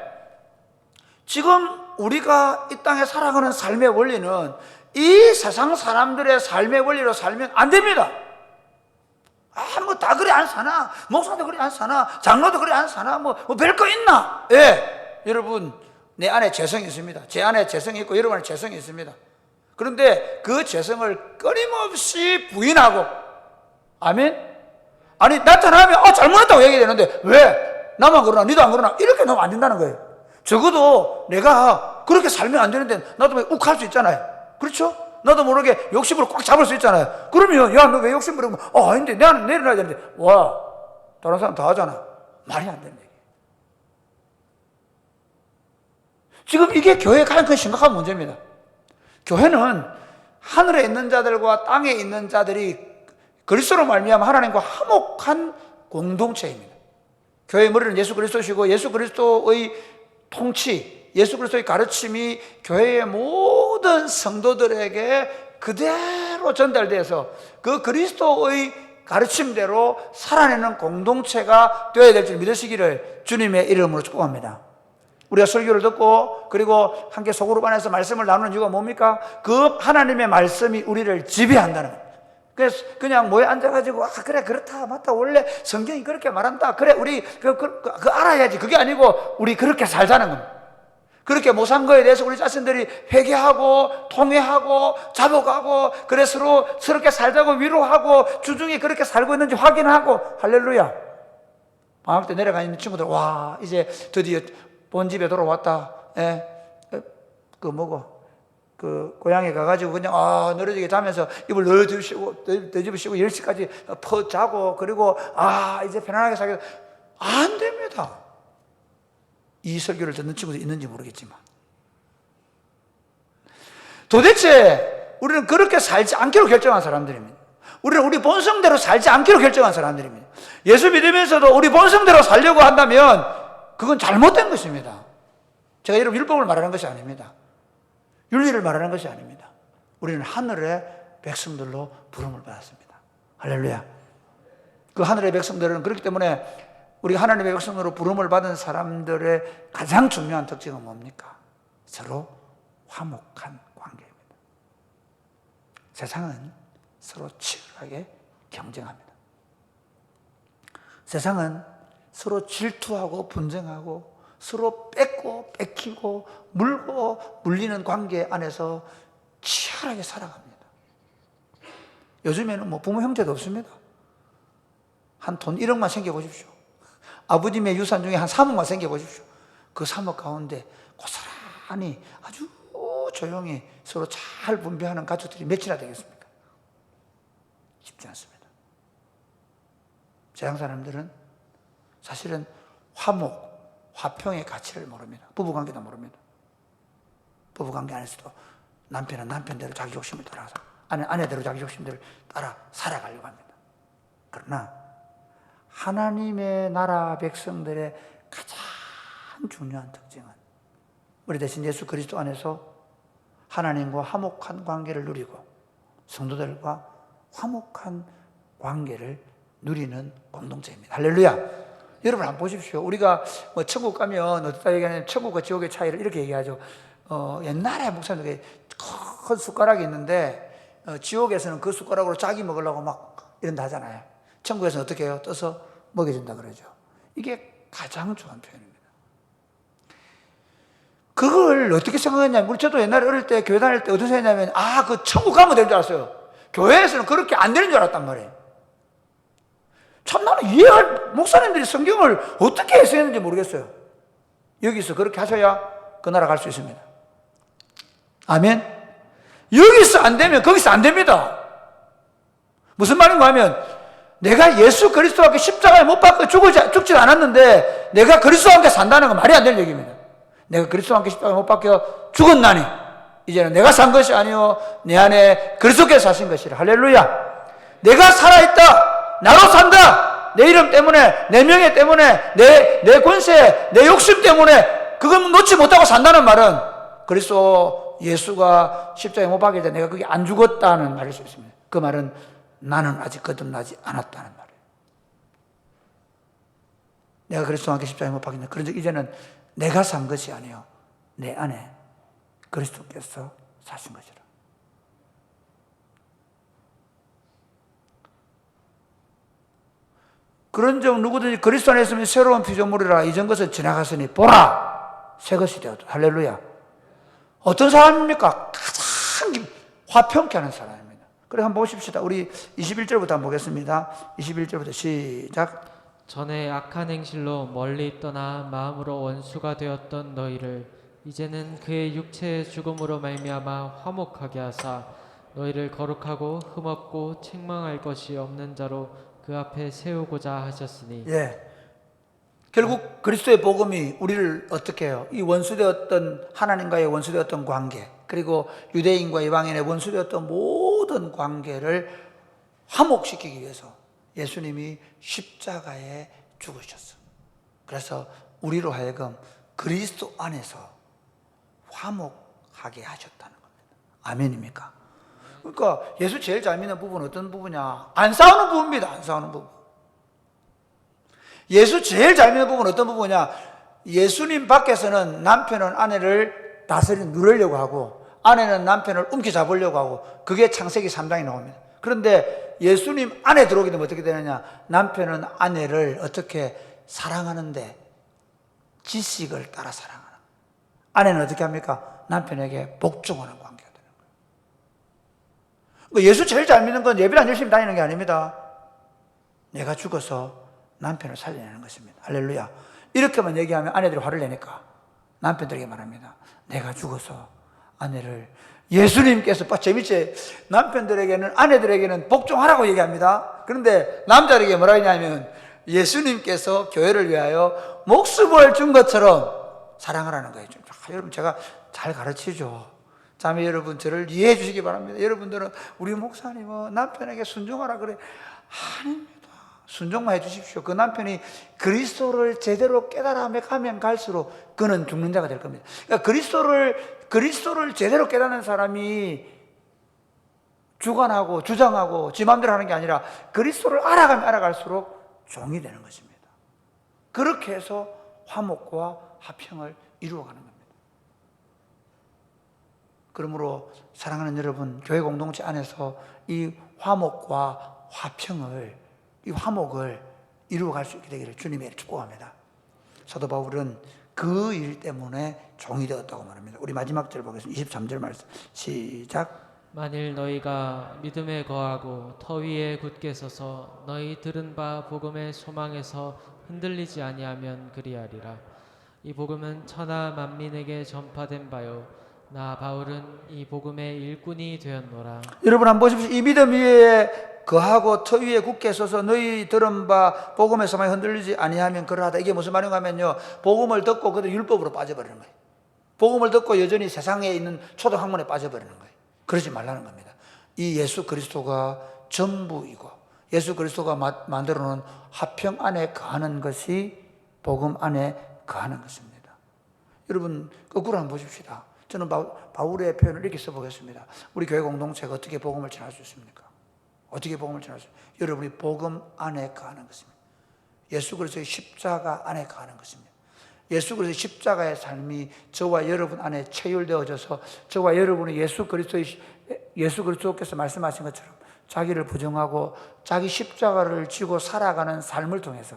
지금 우리가 이 땅에 살아가는 삶의 원리는 이 세상 사람들의 삶의 원리로 살면 안 됩니다. 뭐 다 그래 안 사나? 목사도 그래 안 사나? 장로도 그래 안 사나? 뭐 별거 있나? 예, 여러분 내 안에 재성이 있습니다. 제 안에 재성이 있고 여러분 안에 재성이 있습니다. 그런데 그 재성을 끊임없이 부인하고, 아멘? 아니 나타나면 잘못했다고 얘기되는데 왜? 나만 그러나 니도 안 그러나 이렇게 놓으면 안 된다는 거예요. 적어도 내가 그렇게 살면 안 되는데 나도 욱할 수 있잖아요. 그렇죠? 나도 모르게 욕심으로 꽉 잡을 수 있잖아요. 그러면 야 너 왜 욕심 부리고 아닌데 나는 내려놔야 되는데 와 다른 사람 다 하잖아. 말이 안 되는 얘기예요. 지금 이게 교회의 가장 큰 심각한 문제입니다. 교회는 하늘에 있는 자들과 땅에 있는 자들이 그리스도로 말미암아 하나님과 화목한 공동체입니다. 교회의 머리는 예수 그리스도시고 예수 그리스도의 통치, 예수 그리스도의 가르침이 교회의 모든 성도들에게 그대로 전달돼서 그 그리스도의 가르침대로 살아내는 공동체가 되어야 될 줄 믿으시기를 주님의 이름으로 축복합니다. 우리가 설교를 듣고 그리고 함께 소그룹 안에서 말씀을 나누는 이유가 뭡니까? 그 하나님의 말씀이 우리를 지배한다는 거예요. 그래서 그냥 모여 앉아가지고 그래 그렇다 맞다 원래 성경이 그렇게 말한다 그래 우리 그 알아야지 그게 아니고 우리 그렇게 살자는 겁니다. 그렇게 못 산 거에 대해서 우리 자신들이 회개하고 통회하고 자복하고 그래 서럽게 살자고 위로하고 주중에 그렇게 살고 있는지 확인하고 할렐루야. 방학 때 내려가 있는 친구들 와 이제 드디어 본 집에 돌아왔다. 예. 그 뭐고 그 고향에 가가지고 그냥 늘어지게 자면서 입을 넣어주시고 뒤집으시고 10시까지 퍼 자고 그리고 이제 편안하게 살겠다. 안 됩니다. 이 설교를 듣는 친구도 있는지 모르겠지만 도대체 우리는 그렇게 살지 않기로 결정한 사람들입니다. 우리는 우리 본성대로 살지 않기로 결정한 사람들입니다. 예수 믿으면서도 우리 본성대로 살려고 한다면 그건 잘못된 것입니다. 제가 여러분 율법을 말하는 것이 아닙니다. 윤리를 말하는 것이 아닙니다. 우리는 하늘의 백성들로 부름을 받았습니다. 할렐루야. 그 하늘의 백성들은 그렇기 때문에 우리가 하나님의 백성으로 부름을 받은 사람들의 가장 중요한 특징은 뭡니까? 서로 화목한 관계입니다. 세상은 서로 치열하게 경쟁합니다. 세상은 서로 질투하고 분쟁하고 서로 뺏고 뺏기고 물고 물리는 관계 안에서 치열하게 살아갑니다. 요즘에는 뭐 부모 형제도 없습니다. 한 돈 1억만 생겨보십시오. 아버님의 유산 중에 한 3억만 생겨보십시오. 그 3억 가운데 고스란히 아주 조용히 서로 잘 분배하는 가족들이 몇이나 되겠습니까? 쉽지 않습니다. 서양 사람들은 사실은 화목, 화평의 가치를 모릅니다. 부부관계도 모릅니다. 부부관계 안에서도 남편은 남편대로 자기 욕심을 따라서 아내대로 자기 욕심대로 따라 살아가려고 합니다. 그러나 하나님의 나라 백성들의 가장 중요한 특징은 우리 대신 예수 그리스도 안에서 하나님과 화목한 관계를 누리고 성도들과 화목한 관계를 누리는 공동체입니다. 할렐루야. 여러분 한번 보십시오. 우리가 뭐 천국 가면 어떻다 얘기하냐면 천국과 지옥의 차이를 이렇게 얘기하죠. 옛날에 목사님들이 큰 숟가락이 있는데 지옥에서는 그 숟가락으로 자기 먹으려고 막 이런다 하잖아요. 천국에서는 어떻게 해요? 떠서 먹여준다 그러죠. 이게 가장 좋은 표현입니다. 그걸 어떻게 생각했냐면, 저도 옛날에 어릴 때 교회 다닐 때 어떻게 생각했냐면, 그 천국 가면 되는 줄 알았어요. 교회에서는 그렇게 안 되는 줄 알았단 말이에요. 참 나는 목사님들이 성경을 어떻게 해석했는지 모르겠어요. 여기서 그렇게 하셔야 그 나라 갈 수 있습니다. 아멘. 여기서 안 되면 거기서 안 됩니다. 무슨 말인가 하면, 내가 예수 그리스도와 함께 십자가에 못 박혀 죽지 않았는데 내가 그리스도와 함께 산다는 건 말이 안 되는 얘기입니다. 내가 그리스도와 함께 십자가에 못 박혀 죽었나니 이제는 내가 산 것이 아니요 내 안에 그리스도께서 사신 것이라. 할렐루야. 내가 살아있다. 나로 산다. 내 이름 때문에, 내 명예 때문에, 내 권세, 내 욕심 때문에 그걸 놓지 못하고 산다는 말은 그리스도 예수가 십자가에 못 박힐 때 내가 거기 안 죽었다는 말일 수 있습니다. 그 말은 나는 아직 거듭나지 않았다는 말이에요. 내가 그리스도와 함께 십자가에 못 박힌다. 그런즉 이제는 내가 산 것이 아니요 내 안에 그리스도께서 사신 것이라. 그런즉 누구든지 그리스도 안에 있으면 새로운 피조물이라. 이전 것은 지나갔으니 보라 새 것이 되었다. 할렐루야. 어떤 사람입니까? 가장 화평케 하는 사람입니다. 그래 한번 보십시다. 우리 21절부터 한번 보겠습니다. 21절부터 시작. 전에 악한 행실로 멀리 떠나 마음으로 원수가 되었던 너희를 이제는 그의 육체의 죽음으로 말미암아 화목하게 하사 너희를 거룩하고 흠없고 책망할 것이 없는 자로 그 앞에 세우고자 하셨으니. 결국 그리스도의 복음이 우리를 어떻게 해요? 이 원수되었던 하나님과의 원수되었던 관계, 그리고 유대인과 이방인의 원수되었던 모든 관계를 화목시키기 위해서 예수님이 십자가에 죽으셨어. 그래서 우리로 하여금 그리스도 안에서 화목하게 하셨다는 겁니다. 아멘입니까? 그러니까 예수 제일 잘 믿는 부분은 어떤 부분이냐? 안 싸우는 부분입니다. 안 싸우는 부분. 예수 제일 잘 믿는 부분은 어떤 부분이냐? 예수님 밖에서는 남편은 아내를 누르려고 하고 아내는 남편을 움켜잡으려고 하고, 그게 창세기 3장에 나옵니다. 그런데 예수님 안에 들어오게 되면 어떻게 되느냐? 남편은 아내를 어떻게 사랑하는데 지식을 따라 사랑하는, 아내는 어떻게 합니까? 남편에게 복종하는 관계가 되는 거예요. 예수 제일 잘 믿는 건 예배를 열심히 다니는 게 아닙니다. 내가 죽어서 남편을 살려내는 것입니다. 할렐루야. 이렇게만 얘기하면 아내들이 화를 내니까 남편들에게 말합니다. 내가 죽어서 아내를, 예수님께서 재밌지? 남편들에게는, 아내들에게는 복종하라고 얘기합니다. 그런데 남자에게 뭐라 하냐면 예수님께서 교회를 위하여 목숨을 준 것처럼 사랑하라는 거예요. 여러분, 제가 잘 가르치죠. 자매 여러분, 저를 이해해 주시기 바랍니다. 여러분들은 우리 목사님은 남편에게 순종하라 그래. 아닙니다. 순종만 해 주십시오. 그 남편이 그리스도를 제대로 깨달아 가면 갈수록 그는 죽는 자가 될 겁니다. 그러니까 그리스도를 제대로 깨닫는 사람이 주관하고 주장하고 지 마음대로 하는 게 아니라 그리스도를 알아가면 알아갈수록 종이 되는 것입니다. 그렇게 해서 화목과 화평을 이루어가는 겁니다. 그러므로 사랑하는 여러분, 교회 공동체 안에서 이 화목과 화평을, 이 화목을 이루어갈 수 있게 되기를 주님의 축복합니다. 사도 바울은 그 일 때문에 종이 되었다고 말합니다. 우리 마지막 절 보겠습니다. 23절 말씀 시작. 만일 너희가 믿음에 거하고 터 위에 굳게 서서 너희 들은 바 복음의 소망에서 흔들리지 아니하면 그리하리라. 이 복음은 천하 만민에게 전파된 바요 나 바울은 이 복음의 일꾼이 되었노라. 여러분 한번 보십시오. 이 믿음 위에 거하고 터 위에 굳게 서서 너희 들은 바 복음의 소망에 흔들리지 아니하면 그러하다. 이게 무슨 말인가 하면요, 복음을 듣고 그대로 율법으로 빠져버리는 거예요. 복음을 듣고 여전히 세상에 있는 초등학문에 빠져버리는 거예요. 그러지 말라는 겁니다. 이 예수 그리스도가 전부이고 예수 그리스도가 만들어 놓은 화평 안에 거하는 것이 복음 안에 거하는 것입니다. 여러분 거꾸로 한번 보십시다. 저는 바울의 표현을 이렇게 써보겠습니다. 우리 교회 공동체가 어떻게 복음을 전할 수 있습니까? 어떻게 복음을 전할 수 있습니까? 여러분이 복음 안에 거하는 것입니다. 예수 그리스도의 십자가 안에 거하는 것입니다. 예수 그리스도의 십자가의 삶이 저와 여러분 안에 체율되어져서 저와 여러분이 예수 그리스도께서 말씀하신 것처럼 자기를 부정하고 자기 십자가를 지고 살아가는 삶을 통해서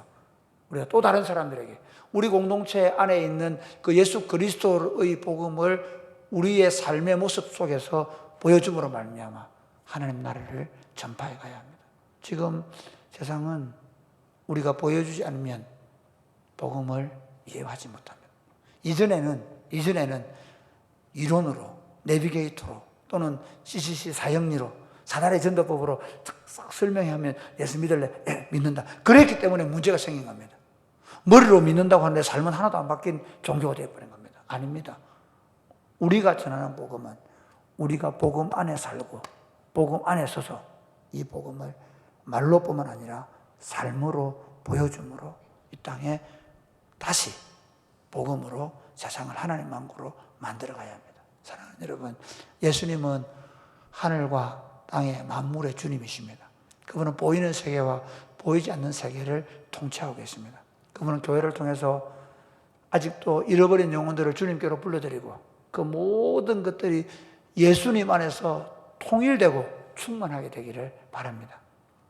우리가 또 다른 사람들에게 우리 공동체 안에 있는 그 예수 그리스도의 복음을 우리의 삶의 모습 속에서 보여줌으로 말미암아 하나님 나라를 전파해 가야 합니다. 지금 세상은 우리가 보여주지 않으면 복음을 이해하지 못합니다. 이전에는 이론으로, 내비게이터로 또는 CCC 사형리로, 사단의 전도법으로 싹 설명하면 예수 믿을래? 예, 믿는다. 그랬기 때문에 문제가 생긴 겁니다. 머리로 믿는다고 하는데 삶은 하나도 안 바뀐 종교가 되어버린 겁니다. 아닙니다. 우리가 전하는 복음은 우리가 복음 안에 살고 복음 안에 서서 이 복음을 말로뿐만 아니라 삶으로 보여줌으로 이 땅에 다시 복음으로 세상을 하나님 만국으로 만들어 가야 합니다. 사랑하는 여러분, 예수님은 하늘과 땅의 만물의 주님이십니다. 그분은 보이는 세계와 보이지 않는 세계를 통치하고 계십니다. 그분은 교회를 통해서 아직도 잃어버린 영혼들을 주님께로 불러들이고 그 모든 것들이 예수님 안에서 통일되고 충만하게 되기를 바랍니다.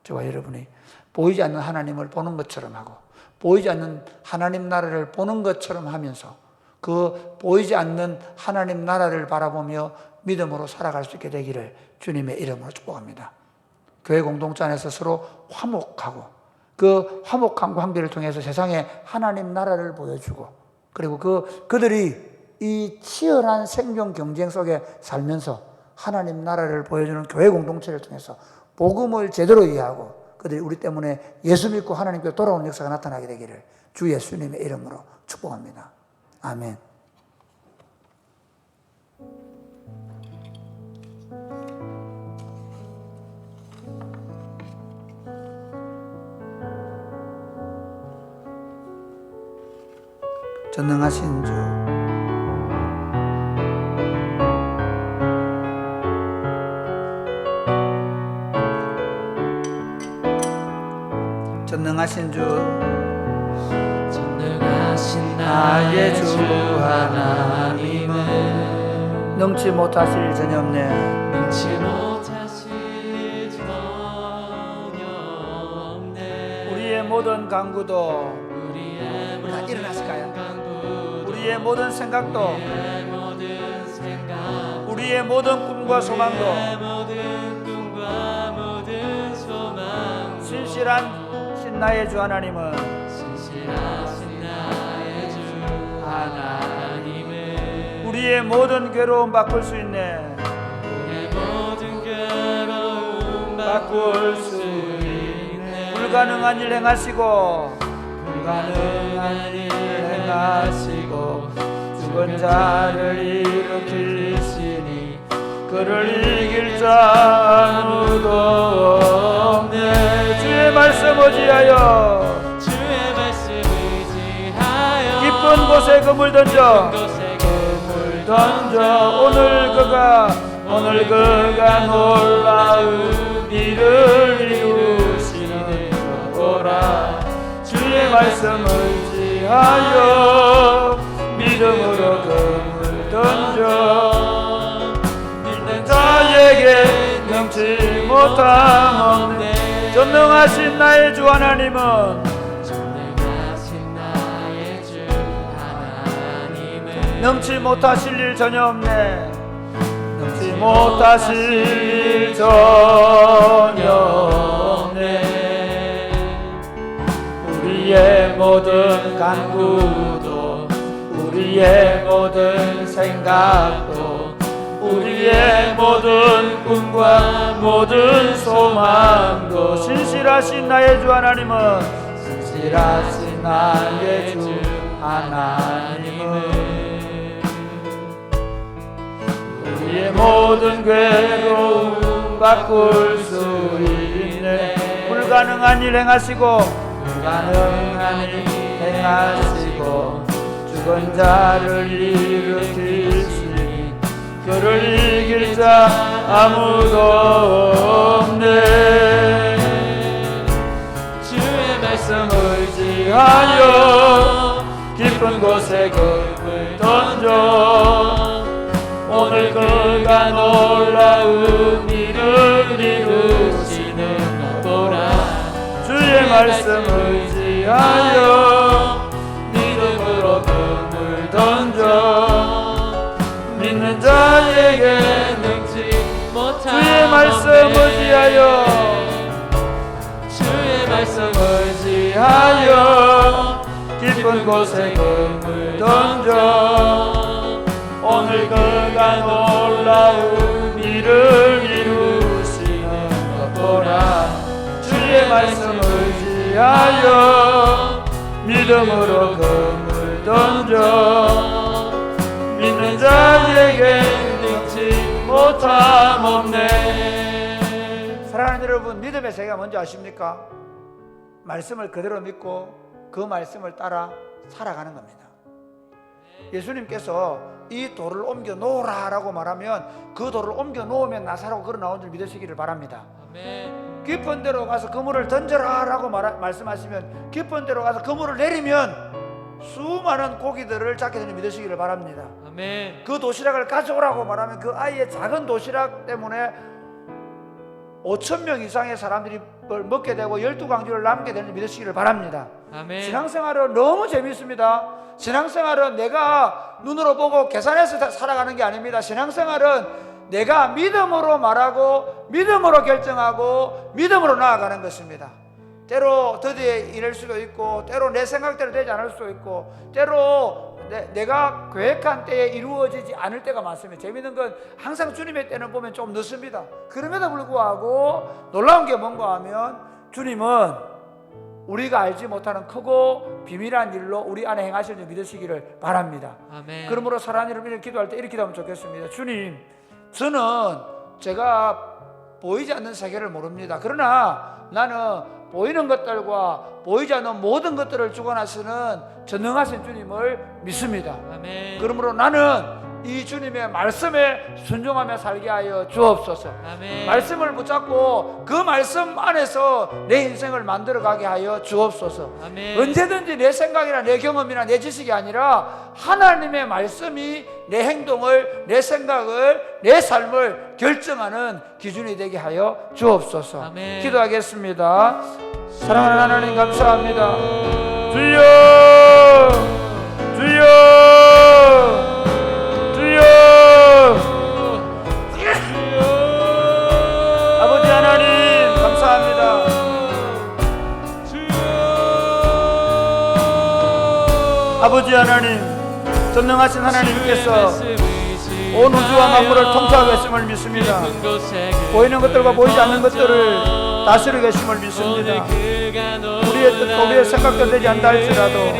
저와 여러분이 보이지 않는 하나님을 보는 것처럼 하고 보이지 않는 하나님 나라를 보는 것처럼 하면서 그 보이지 않는 하나님 나라를 바라보며 믿음으로 살아갈 수 있게 되기를 주님의 이름으로 축복합니다. 교회 공동체 안에서 서로 화목하고 그 화목한 관계를 통해서 세상에 하나님 나라를 보여주고 그리고 그들이 이 치열한 생존 경쟁 속에 살면서 하나님 나라를 보여주는 교회 공동체를 통해서 복음을 제대로 이해하고 그들이 우리 때문에 예수 믿고 하나님께 돌아오는 역사가 나타나게 되기를 주 예수님의 이름으로 축복합니다. 아멘. 전능하신 주, 전능하신 주, 전능하신 나의 주 하나님은 능치 못하실 전혀 없네. 능치 못하실 전혀 없네. 우리의 모든 강구도 우리의 우리가 모든 일어나실까요? 강구도 우리의 모든 생각도 우리의 모든 생각 우리의 모든 꿈과 소망도 우리의 모든 꿈과 모든 소망 신실한 나의 주 하나님은 신실하신 나의 주 하나님은 우리의 모든 괴로움 바꿀 수 있네. 우리의 모든 괴로움 바꿀 수 있네. 불가능한 일 행하시고 불가능한 일 행하시고 죽은 자를 일으키시니 그를 이길 자 아무도 없네. 주의 말씀 의지하여 주의 말씀 의지하여 깊은 곳에 그물 던져 곳에 그물 던져 오늘 그가 놀라운 일을 이루시는 거라. 주의 말씀 의지하여 믿음으로 그물 던져 믿는 자에게 능치 못함 없네. 전능하신 나의 주 하나님은 전능하신 나의 주 넘지 못하실 일 전혀 없네. 넘지 못하실 일 전혀 없네. 우리의 모든 간구도 우리의 모든 생각도 우리의 모든 꿈과 모든 소망도 신실하신 나의 주 하나님은 신실하신 나의 주 하나님은 우리의 모든 괴로움 바꿀 수 있네. 불가능한 일 행하시고 불가능한 일 행하시고 죽은 자를 일으키시니 그를 이길 자 아무도 없네. 주의 말씀 의지하여 깊은 곳에 금을 던져 오늘 그가 놀라운 일을 이루시는 거라. 주의 말씀 의지하여 믿음으로 금을 던져 믿는 자에게 능치 못한 주의 말씀 의지하여 주의 말씀 의지하여 깊은 곳에 금을 던져 오늘 그가 놀라운 일을 이루시는 것보라. 주의 말씀 의지하여 믿음으로 금을 던져 믿는 자에게 능치 못함 없네. 사랑하는 여러분, 믿음의 세계가 뭔지 아십니까? 말씀을 그대로 믿고 그 말씀을 따라 살아가는 겁니다. 예수님께서 이 돌을 옮겨 놓으라 라고 말하면 그 돌을 옮겨 놓으면 나사라고 걸어 나온 줄 믿으시기를 바랍니다. 아멘. 깊은 데로 가서 그물을 던져라 라고 말씀하시면 깊은 데로 가서 그물을 내리면 수많은 고기들을 잡게 되는 믿으시기를 바랍니다. 아멘. 그 도시락을 가져오라고 말하면 그 아이의 작은 도시락 때문에 5,000명 이상의 사람들이 먹게 되고 12광주를 남게 되는 믿으시기를 바랍니다. 아멘. 신앙생활은 너무 재미있습니다. 신앙생활은 내가 눈으로 보고 계산해서 살아가는 게 아닙니다. 신앙생활은 내가 믿음으로 말하고 믿음으로 결정하고 믿음으로 나아가는 것입니다. 때로 더디에 이럴 수도 있고 때로 내 생각대로 되지 않을 수도 있고 때로 내가 계획한 때에 이루어지지 않을 때가 많습니다. 재미있는 건 항상 주님의 때는 보면 좀 늦습니다. 그럼에도 불구하고 놀라운 게 뭔가 하면 주님은 우리가 알지 못하는 크고 비밀한 일로 우리 안에 행하실 줄 믿으시기를 바랍니다. 아멘. 그러므로 사랑하는 여러분이 기도할 때 이렇게 기도하면 좋겠습니다. 주님, 저는 제가 보이지 않는 세계를 모릅니다. 그러나 나는 보이는 것들과 보이지 않는 모든 것들을 주관하시는 전능하신 주님을 믿습니다. 아멘. 그러므로 나는 이 주님의 말씀에 순종하며 살게 하여 주옵소서. 아멘. 말씀을 붙잡고 그 말씀 안에서 내 인생을 만들어가게 하여 주옵소서. 아멘. 언제든지 내 생각이나 내 경험이나 내 지식이 아니라 하나님의 말씀이 내 행동을, 내 생각을, 내 삶을 결정하는 기준이 되게 하여 주옵소서. 아멘. 기도하겠습니다. 사랑하는 하나님 감사합니다. 주여, 주여, 주여. 아버지 하나님 감사합니다. 아버지 하나님, 전능하신 하나님께서 온 우주와 만물을 통치하고 계심을 믿습니다. 보이는 것들과 보이지 않는 것들을 다스리고 계심을 믿습니다. 우리의 뜻과 우리의 생각도 되지 않다 할지라도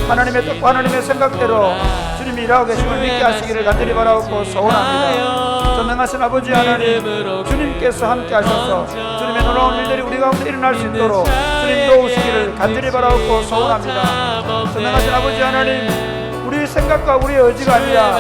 하나님의 뜻과 하나님의 생각대로 주님이 일하고 계심을 믿게 하시기를 간절히 바라옵고 소원합니다. 전능하신 아버지 하나님, 주님께서 함께 하셔서 주님의 놀라운 일들이 우리 가운데 일어날 수 있도록 주님 도우시기를 간절히 바라옵고 소원합니다. 전능하신 아버지 하나님, 우리 생각과 우리의 의지가 아니라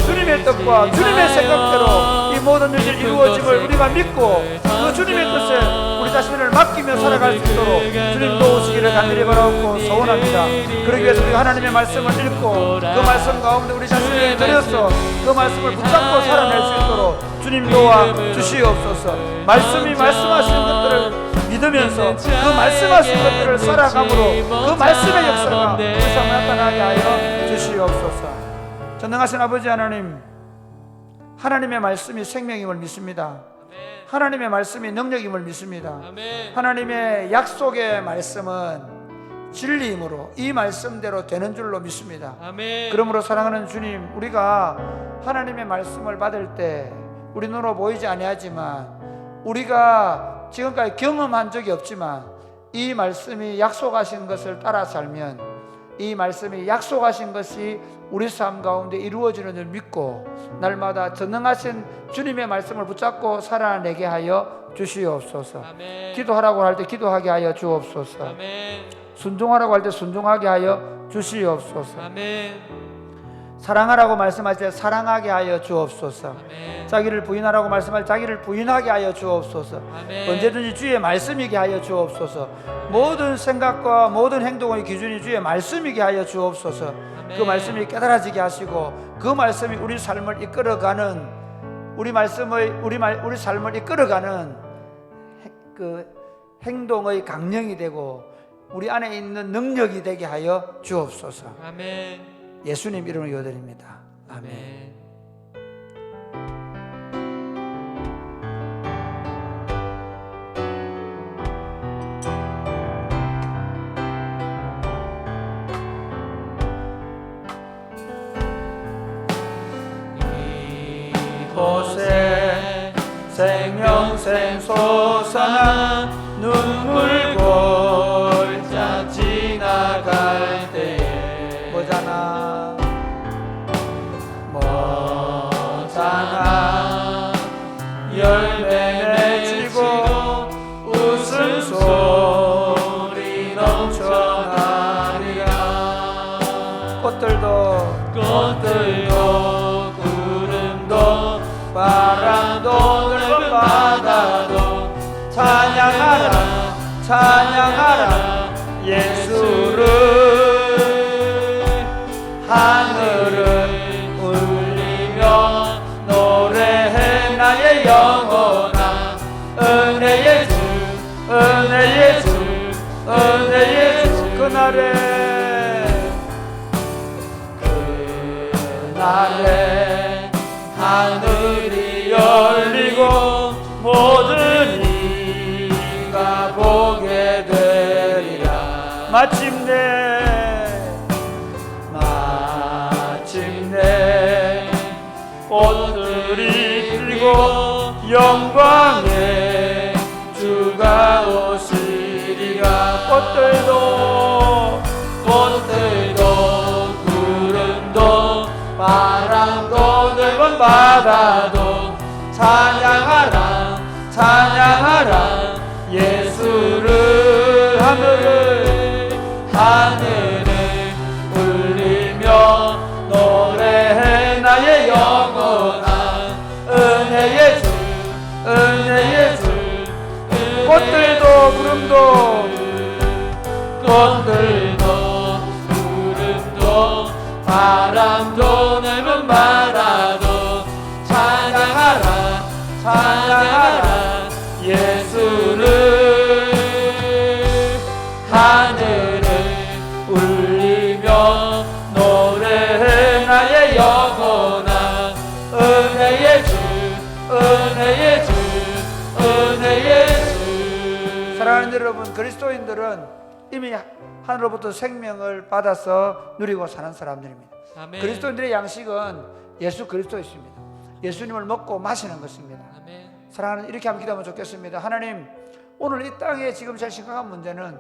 주님의 뜻과 주님의 생각대로 이 모든 일이 이루어짐을 우리가 믿고 그 주님의 뜻에 우리 자신을 맡기며 살아갈 수 있도록 주님 도우시기를 간절히 바라옵고 소원합니다. 그러기 위해서 우리가 하나님의 말씀을 읽고 그 말씀 가운데 우리 자신을 들여서 그 말씀을 붙잡고 살아낼 수 있도록 주님 도와 주시옵소서. 말씀이 말씀하시는 것들을 믿으면서 그 말씀하신 것들을 살아감으로 그 말씀의 역사가 우리 삶에 나타나게 하여 주시옵소서. 전능하신 아버지 하나님, 하나님의 말씀이 생명임을 믿습니다. 하나님의 말씀이 능력임을 믿습니다. 하나님의 약속의 말씀은 진리이므로 이 말씀대로 되는 줄로 믿습니다. 그러므로 사랑하는 주님, 우리가 하나님의 말씀을 받을 때 우리 눈으로 보이지 아니하지만, 우리가 지금까지 경험한 적이 없지만 이 말씀이 약속하신 것을 따라 살면, 이 말씀이 약속하신 것이 우리 삶 가운데 이루어지는 줄 믿고 날마다 전능하신 주님의 말씀을 붙잡고 살아내게 하여 주시옵소서. 기도하라고 할 때 기도하게 하여 주옵소서. 순종하라고 할 때 순종하게 하여 주시옵소서. 사랑하라고 말씀하실 때 사랑하게 하여 주옵소서. 자기를 부인하라고 말씀할 때 자기를 부인하게 하여 주옵소서. 언제든지 주의 말씀이게 하여 주옵소서. 모든 생각과 모든 행동의 기준이 주의 말씀이게 하여 주옵소서. 그 말씀이 깨달아지게 하시고 그 말씀이 우리 삶을 이끌어가는, 우리 삶을 이끌어가는 그 행동의 강령이 되고 우리 안에 있는 능력이 되게 하여 주옵소서. 예수님 이름으로 기도드립니다. 아멘. 이곳에 생명샘 솟아나 눈물 골짜 지나갈 때에 뭐잖아 열매 맺히고 웃음소리 넘쳐나리라. 꽃들도 구름도 바람도 넓은 바다도 찬양하라 예수를. 하늘을 울리며 노래해 나의 영혼아. 은혜의 주 그날에 하늘이 열리고 모든 이가 보게 되리라. 마침내 꽃들이 피고 영광의 주가 오시리라. 꽃들도 구름도 바람도 넓은 바다도 찬양하라 예수를. 하늘을 울리며 노래해 나의 영혼아. 은혜의 주 꽃들도 구름도 바람도 넓은 바다도 찬양하라 예수를. 하늘을 울리며 노래해 나의 영혼아. 은혜의 주 사랑하는 여러분, 그리스도인들은 이미 하늘로부터 생명을 받아서 누리고 사는 사람들입니다. 아멘. 그리스도인들의 양식은 예수 그리스도이십니다. 예수님을 먹고 마시는 것입니다. 아멘. 사랑하는, 이렇게 한번 기도하면 좋겠습니다. 하나님, 오늘 이 땅에 지금 제일 심각한 문제는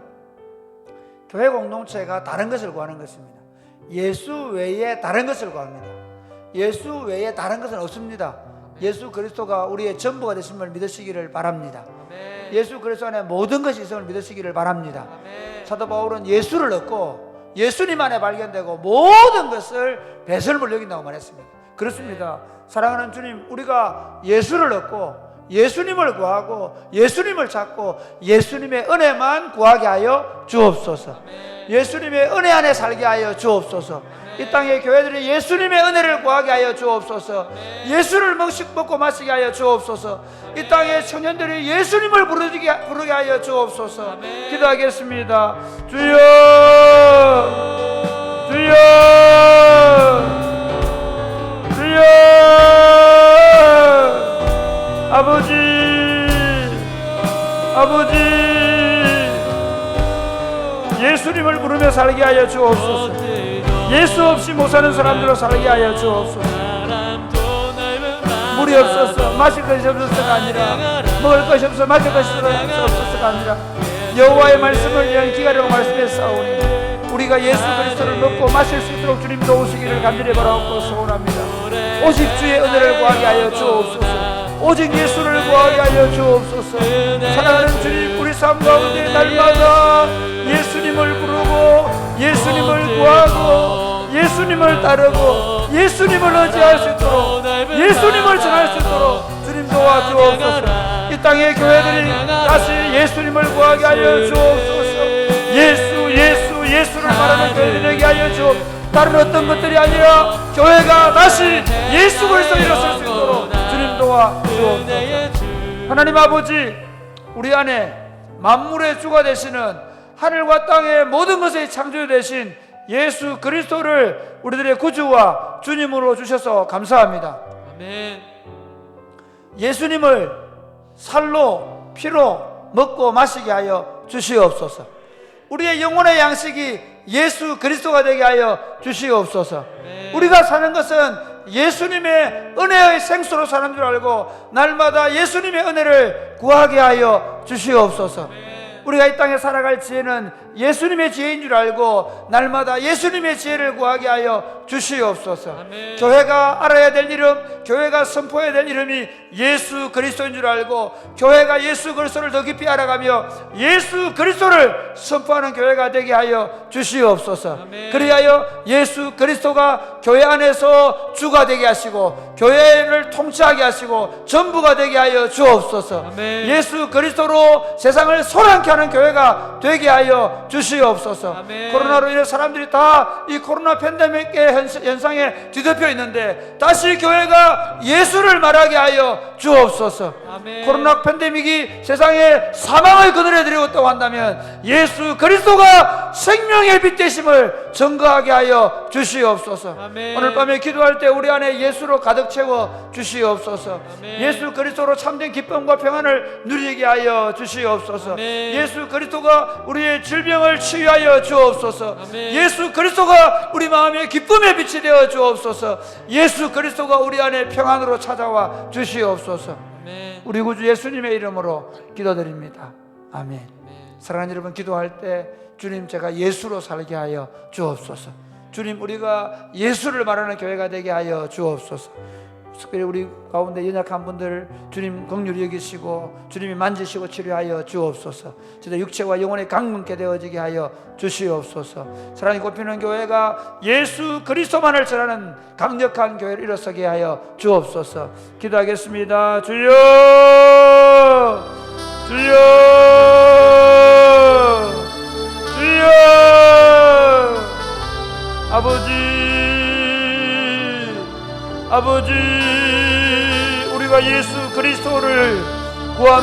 교회 공동체가 다른 것을 구하는 것입니다. 예수 외에 다른 것을 구합니다. 예수 외에 다른 것은 없습니다. 예수 그리스도가 우리의 전부가 되심을 믿으시기를 바랍니다. 아멘. 예수 그리스도 안에 모든 것이 있음을 믿으시기를 바랍니다. 아멘. 사도 바울은 예수를 얻고 예수님 안에 발견되고 모든 것을 배설물 여긴다고 말했습니다. 그렇습니다. 사랑하는 주님, 우리가 예수를 얻고 예수님을 구하고 예수님을 찾고 예수님의 은혜만 구하게 하여 주옵소서. 예수님의 은혜 안에 살게 하여 주옵소서. 이 땅의 교회들이 예수님의 은혜를 구하게 하여 주옵소서. 예수를 먹고 마시게 하여 주옵소서. 이 땅의 청년들이 예수님을 부르게 하여 주옵소서. 기도하겠습니다. 주여 살게 하여 주옵소서. 예수 없이 못 사는 사람들로 살게 하여 주옵소서. 물이 없어서 마실 것이 없어서가 아니라, 먹을 것이 없어 마실 것이 없어서가 아니라, 여호와의 말씀을 위한 기가라고 말씀했사오니 우리가 예수 그리스도를 먹고 마실 수 있도록 주님 도우시기를 간절히 바라옵고 소원합니다. 오직 주의 은혜를 구하게 하여 주옵소서. 오직 예수를 구하게 하여 주옵소서. 사랑하는 주님, 우리 삶 가운데 날마다 예수님을 부르고 예수님을 구하고 예수님을 따르고 예수님을 의지할 수 있도록, 예수님을 전할 수 있도록 주님 도와주옵소서. 이 땅의 교회들이 다시 예수님을 구하게 하여 주옵소서. 예수를 말하는 교회들이 되게 하여 주옵소서. 다른 어떤 것들이 아니라 교회가 다시 예수 그리스도로 일어설 수 있도록 주님 도와주옵소서. 하나님 아버지, 우리 안에 만물의 주가 되시는 하늘과 땅의 모든 것의 창조주 되신 예수 그리스도를 우리들의 구주와 주님으로 주셔서 감사합니다. 아멘. 예수님을 살로 피로 먹고 마시게 하여 주시옵소서. 우리의 영혼의 양식이 예수 그리스도가 되게 하여 주시옵소서. 우리가 사는 것은 예수님의 은혜의 생수로 사는 줄 알고 날마다 예수님의 은혜를 구하게 하여 주시옵소서. 우리가 이 땅에 살아갈 지혜는 예수님의 지혜인 줄 알고 날마다 예수님의 지혜를 구하게 하여 주시옵소서. 아멘. 교회가 알아야 될 이름, 교회가 선포해야 될 이름이 예수 그리스도인 줄 알고 교회가 예수 그리스도를 더 깊이 알아가며 예수 그리스도를 선포하는 교회가 되게 하여 주시옵소서. 아멘. 그리하여 예수 그리스도가 교회 안에서 주가 되게 하시고 교회를 통치하게 하시고 전부가 되게 하여 주옵소서. 아멘. 예수 그리스도로 세상을 소란케 하는 교회가 되게 하여 주시옵소서. 아멘. 코로나로 인해 사람들이 다 이 코로나 팬데믹의 현상에 뒤덮여 있는데 다시 교회가 예수를 말하게 하여 주옵소서. 아멘. 코로나 팬데믹이 세상에 사망의 그늘에 들이었다고 한다면 예수 그리스도가 생명의 빛 되심을 증거하게 하여 주시옵소서. 아멘. 오늘 밤에 기도할 때 우리 안에 예수로 가득 채워 주시옵소서. 아멘. 예수 그리스도로 참된 기쁨과 평안을 누리게 하여 주시옵소서. 아멘. 예수 그리스도가 우리의 질병을 치유하여 주옵소서. 아멘. 예수 그리스도가 우리 마음의 기쁨의 빛이 되어 주옵소서. 예수 그리스도가 우리 안에 평안으로 찾아와 주시옵소서. 아멘. 우리 구주 예수님의 이름으로 기도드립니다. 아멘. 사랑하는 여러분, 기도할 때 주님, 제가 예수로 살게 하여 주옵소서. 주님, 우리가 예수를 말하는 교회가 되게 하여 주옵소서. 특별히 우리 가운데 연약한 분들 주님 긍휼히 여기시고 주님이 만지시고 치료하여 주옵소서. 진짜 육체와 영혼이 강건케 되어지게 하여 주시옵소서. 사랑이 꼽히는 교회가 예수 그리스도만을 전하는 강력한 교회를 일어서게 하여 주옵소서. 기도하겠습니다. 주여, 주여, 주여. 아버지, 우리가 예수 그리스도를 구합니다.